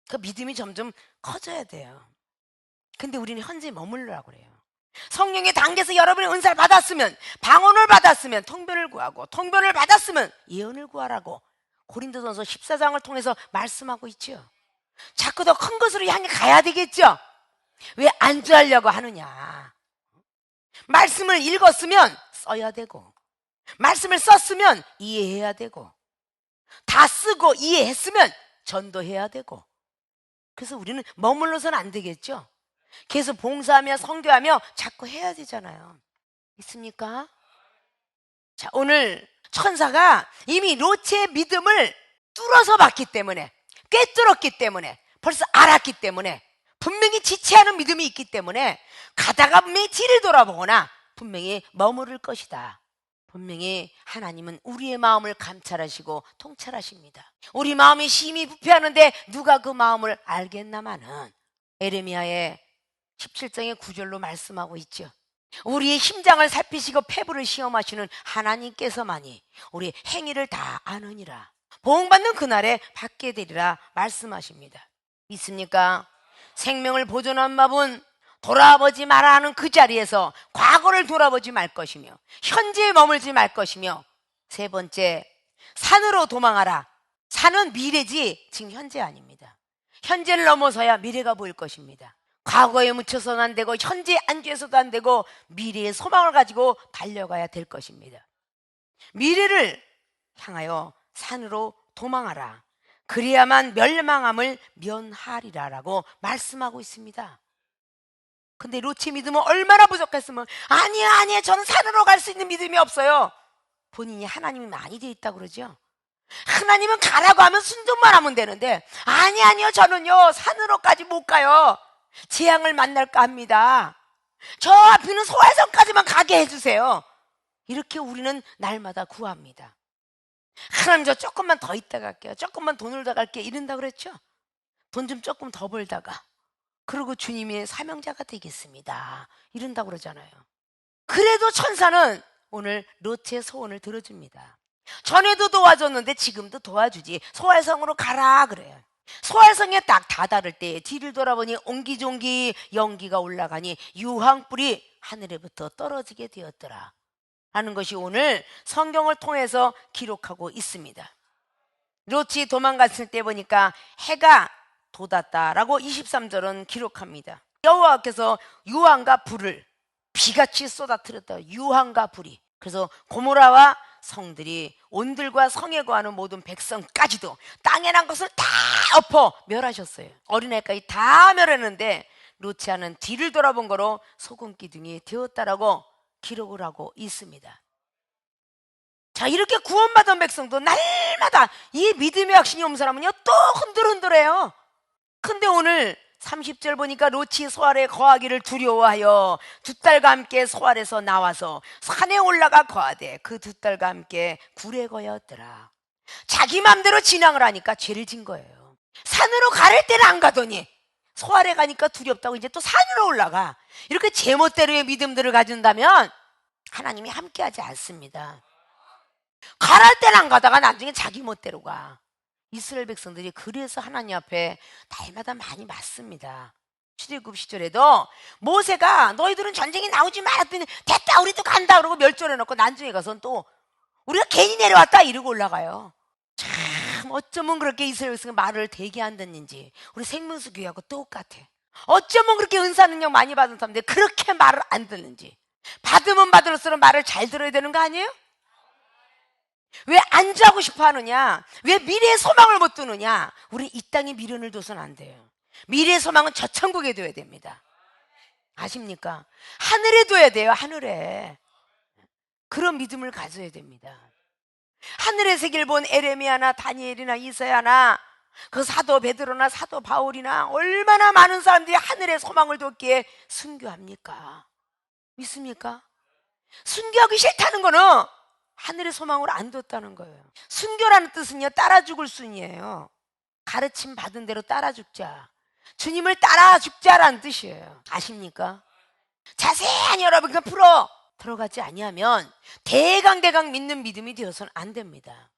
그 믿음이 점점 커져야 돼요. 근데 우리는 현재 머물러라고 그래요. 성령의 단계에서 여러분의 은사를 받았으면, 방언을 받았으면 통변을 구하고, 통변을 받았으면 예언을 구하라고 고린도전서 14장을 통해서 말씀하고 있죠. 자꾸 더 큰 것으로 향해 가야 되겠죠. 왜 안주하려고 하느냐. 말씀을 읽었으면 써야 되고, 말씀을 썼으면 이해해야 되고, 다 쓰고 이해했으면 전도해야 되고. 그래서 우리는 머물러서는 안 되겠죠. 계속 봉사하며 선교하며 자꾸 해야 되잖아요. 있습니까? 자, 오늘 천사가 이미 롯의 믿음을 뚫어서 봤기 때문에, 꿰뚫었기 때문에, 벌써 알았기 때문에, 분명히 지체하는 믿음이 있기 때문에 가다가 분명히 뒤를 돌아보거나 분명히 머무를 것이다. 분명히 하나님은 우리의 마음을 감찰하시고 통찰하십니다. 우리 마음이 심히 부패하는데 누가 그 마음을 알겠나마는 에레미야의 17장의 9절로 말씀하고 있죠. 우리의 심장을 살피시고 폐부를 시험하시는 하나님께서만이 우리 행위를 다 아느니라. 보응받는 그날에 받게 되리라 말씀하십니다. 믿습니까? 생명을 보존한 법은 돌아보지 마라 하는 그 자리에서 과거를 돌아보지 말 것이며 현재에 머물지 말 것이며, 세 번째, 산으로 도망하라. 산은 미래지 지금 현재 아닙니다. 현재를 넘어서야 미래가 보일 것입니다. 과거에 묻혀서는 안 되고 현재에 안주해서도 안 되고 미래의 소망을 가지고 달려가야 될 것입니다. 미래를 향하여 산으로 도망하라. 그래야만 멸망함을 면하리라 라고 말씀하고 있습니다. 근데 롯의 믿음은 얼마나 부족했으면 아니야 저는 산으로 갈 수 있는 믿음이 없어요. 본인이 하나님이 많이 돼 있다고 그러죠. 하나님은 가라고 하면 순종만 하면 되는데 아니요 저는요 산으로까지 못 가요. 재앙을 만날까 합니다. 저 앞에는 소활성까지만 가게 해주세요. 이렇게 우리는 날마다 구합니다. 하나님 저 조금만 더 있다 갈게요. 조금만 돈을 더 갈게요. 이런다 그랬죠. 돈 좀 조금 더 벌다가 그리고 주님의 사명자가 되겠습니다. 이런다 그러잖아요. 그래도 천사는 오늘 롯의 소원을 들어줍니다. 전에도 도와줬는데 지금도 도와주지. 소활성으로 가라 그래요. 소활성에 딱 다다를 때 뒤를 돌아보니 옹기종기 연기가 올라가니 유황불이 하늘에부터 떨어지게 되었더라 하는 것이 오늘 성경을 통해서 기록하고 있습니다. 롯이 도망갔을 때 보니까 해가 돋았다라고 23절은 기록합니다. 여호와께서 유황과 불을 비같이 쏟아뜨렸다. 유황과 불이. 그래서 고모라와 성들이 온들과 성에 거하는 모든 백성까지도 땅에 난 것을 다 엎어 멸하셨어요. 어린애까지 다 멸했는데 롯이는 뒤를 돌아본 거로 소금 기둥이 되었다라고 기록을 하고 있습니다. 자, 이렇게 구원받은 백성도 날마다 이 믿음의 확신이 없는 사람은요 또 흔들흔들해요. 근데 오늘 30절 보니까 롯이 소알에 거하기를 두려워하여 두 딸과 함께 소알에서 나와서 산에 올라가 거하되 그 두 딸과 함께 굴에 거였더라. 자기 맘대로 진앙을 하니까 죄를 진 거예요. 산으로 가를 때는 안 가더니 소알에 가니까 두렵다고 이제 또 산으로 올라가. 이렇게 제멋대로의 믿음들을 가진다면 하나님이 함께하지 않습니다. 가랄 때는 안 가다가 나중에 자기 멋대로 가. 이스라엘 백성들이 그래서 하나님 앞에 날마다 많이 맞습니다. 출애굽 시절에도 모세가 너희들은 전쟁에 나오지 말았더니 됐다 우리도 간다 그러고 멸절해놓고 나중에 가서는 또 우리가 괜히 내려왔다 이러고 올라가요. 참 어쩌면 그렇게 이스라엘 백성이 말을 되게 안 듣는지 우리 생명수 교회하고 똑같아. 어쩌면 그렇게 은사 능력 많이 받은 사람들이 그렇게 말을 안 듣는지. 받으면 받을수록 말을 잘 들어야 되는 거 아니에요? 왜 안주하고 싶어 하느냐? 왜 미래의 소망을 못 두느냐? 우리 이 땅에 미련을 둬서는 안 돼요. 미래의 소망은 저 천국에 둬야 됩니다. 아십니까? 하늘에 둬야 돼요. 하늘에. 그런 믿음을 가져야 됩니다. 하늘의 세계를 본 에레미야나 다니엘이나 이사야나 그 사도 베드로나 사도 바울이나 얼마나 많은 사람들이 하늘의 소망을 뒀기에 순교합니까? 믿습니까? 순교하기 싫다는 거는 하늘의 소망을 안 뒀다는 거예요. 순교라는 뜻은요 따라 죽을 순이에요. 가르침 받은 대로 따라 죽자. 주님을 따라 죽자라는 뜻이에요. 아십니까? 자세히 여러분과 풀어 들어가지 아니하면 대강대강 믿는 믿음이 되어서는 안 됩니다.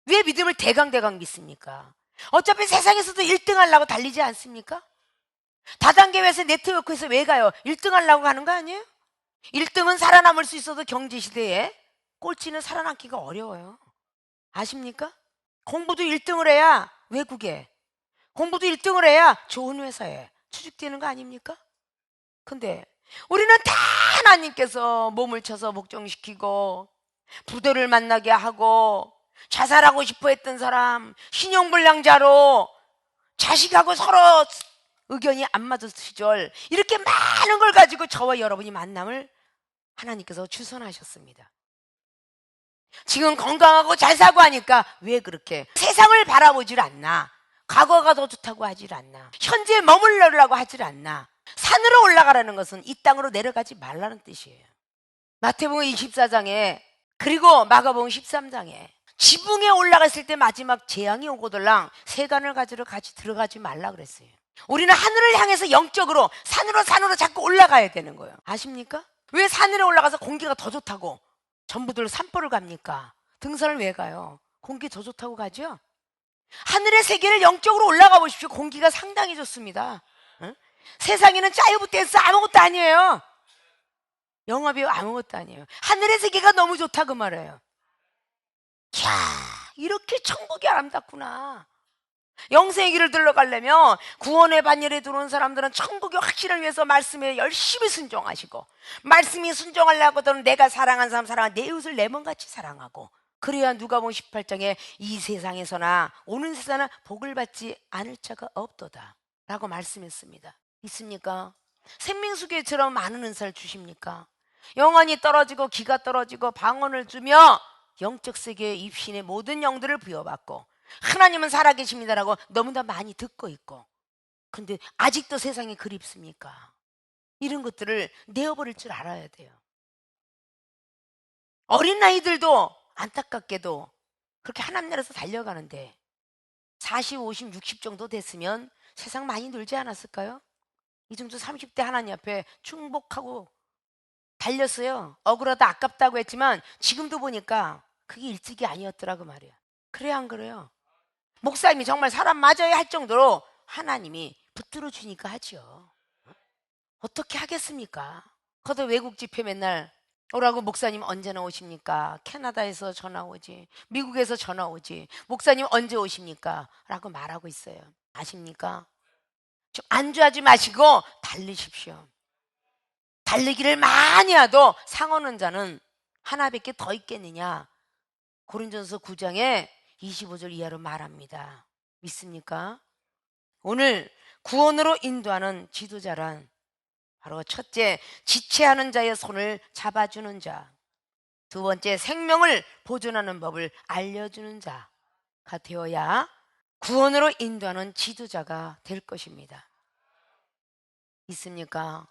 왜 믿음을 대강대강 믿습니까? 어차피 세상에서도 1등 하려고 달리지 않습니까? 다단계에서 네트워크에서 왜 가요? 1등 하려고 가는 거 아니에요? 1등은 살아남을 수 있어도 경제시대에 꼴찌는 살아남기가 어려워요. 아십니까? 공부도 1등을 해야 외국에, 공부도 1등을 해야 좋은 회사에 취직되는 거 아닙니까? 근데 우리는 다 하나님께서 몸을 쳐서 복종시키고 부도를 만나게 하고 자살하고 싶어 했던 사람, 신용불량자로 자식하고 서로 의견이 안 맞을 시절 이렇게 많은 걸 가지고 저와 여러분이 만남을 하나님께서 주선하셨습니다. 지금 건강하고 잘 사고 하니까 왜 그렇게 세상을 바라보질 않나? 과거가 더 좋다고 하질 않나? 현재에 머물러라고 하질 않나? 산으로 올라가라는 것은 이 땅으로 내려가지 말라는 뜻이에요. 마태복음 24장에 그리고 마가복음 13장에 지붕에 올라갔을 때 마지막 재앙이 오거들랑 세간을 가지러 같이 들어가지 말라 그랬어요. 우리는 하늘을 향해서 영적으로 산으로 자꾸 올라가야 되는 거예요. 아십니까? 왜 산으로 올라가서 공기가 더 좋다고 전부들 산보를 갑니까? 등산을 왜 가요? 공기 더 좋다고 가죠? 하늘의 세계를 영적으로 올라가 보십시오. 공기가 상당히 좋습니다. 응? 세상에는 짜이브 댄스 아무것도 아니에요. 영화배우 아무것도 아니에요. 하늘의 세계가 너무 좋다 그 말이에요. 이야, 이렇게 천국이 아름답구나. 영생의 길을 들러가려면 구원의 반열에 들어온 사람들은 천국의 확신을 위해서 말씀에 열심히 순종하시고, 말씀이 순종하려거든 내가 사랑한 사람 사랑하고 내 이웃을 내 몸같이 사랑하고, 그래야 누가복음 18장에 이 세상에서나 오는 세상에 복을 받지 않을 자가 없도다 라고 말씀했습니다. 있습니까? 생명수계처럼 많은 은사를 주십니까? 영안이 떨어지고 기가 떨어지고 방언을 주며 영적 세계의 입신의 모든 영들을 부여받고, 하나님은 살아계십니다라고 너무나 많이 듣고 있고, 근데 아직도 세상이 그립습니까? 이런 것들을 내어버릴 줄 알아야 돼요. 어린 아이들도 안타깝게도 그렇게 하나님 나라에서 달려가는데 40, 50, 60 정도 됐으면 세상 많이 놀지 않았을까요? 이 정도 30대 하나님 앞에 충복하고 달렸어요. 억울하다 아깝다고 했지만 지금도 보니까 그게 일찍이 아니었더라고 말이야. 그래 안 그래요? 목사님이 정말 사람 맞아야 할 정도로 하나님이 붙들어 주니까 하죠. 어떻게 하겠습니까? 거기다 외국 집회 맨날 오라고 목사님 언제나 오십니까? 캐나다에서 전화 오지, 미국에서 전화 오지, 목사님 언제 오십니까? 라고 말하고 있어요. 아십니까? 좀 안주하지 마시고 달리십시오. 달리기를 많이 하도 상하는 자는 하나밖에 더 있겠느냐? 고린전서 9장에 25절 이하로 말합니다. 믿습니까? 오늘 구원으로 인도하는 지도자란 바로 첫째, 지체하는 자의 손을 잡아주는 자, 두 번째, 생명을 보존하는 법을 알려주는 자가 되어야 구원으로 인도하는 지도자가 될 것입니다. 있습니까?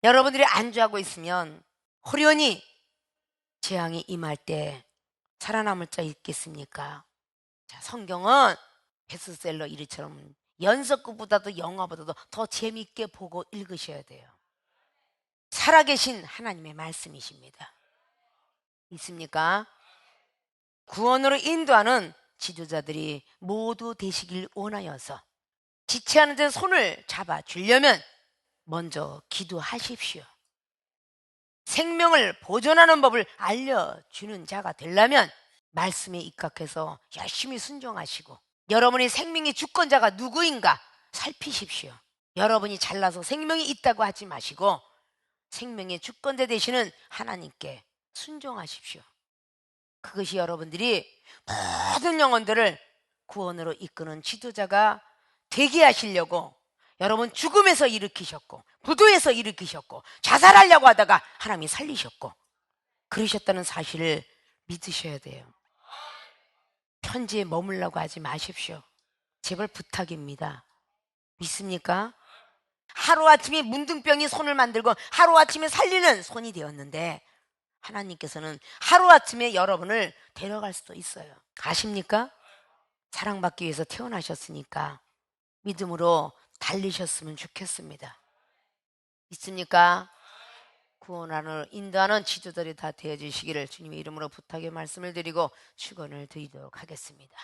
여러분들이 안주하고 있으면 호련히 재앙이 임할 때 살아남을 자 있겠습니까? 자, 성경은 베스트셀러 1위처럼 연속극보다도 영화보다도 더 재미있게 보고 읽으셔야 돼요. 살아계신 하나님의 말씀이십니다. 있습니까? 구원으로 인도하는 지도자들이 모두 되시길 원하여서 지체하는 데 손을 잡아주려면 먼저 기도하십시오. 생명을 보존하는 법을 알려주는 자가 되려면 말씀에 입각해서 열심히 순종하시고, 여러분의 생명의 주권자가 누구인가 살피십시오. 여러분이 잘나서 생명이 있다고 하지 마시고 생명의 주권자 되시는 하나님께 순종하십시오. 그것이 여러분들이 모든 영혼들을 구원으로 이끄는 지도자가 되게 하시려고 여러분 죽음에서 일으키셨고, 부도에서 일으키셨고, 자살하려고 하다가 하나님이 살리셨고 그러셨다는 사실을 믿으셔야 돼요. 편지에 머물라고 하지 마십시오. 제발 부탁입니다. 믿습니까? 하루아침에 문둥병이 손을 만들고 하루아침에 살리는 손이 되었는데 하나님께서는 하루아침에 여러분을 데려갈 수도 있어요. 아십니까? 사랑받기 위해서 태어나셨으니까 믿음으로 달리셨으면 좋겠습니다. 있습니까? 구원하는 인도하는 지도자들이 다 되어주시기를 주님의 이름으로 부탁의 말씀을 드리고 축원을 드리도록 하겠습니다.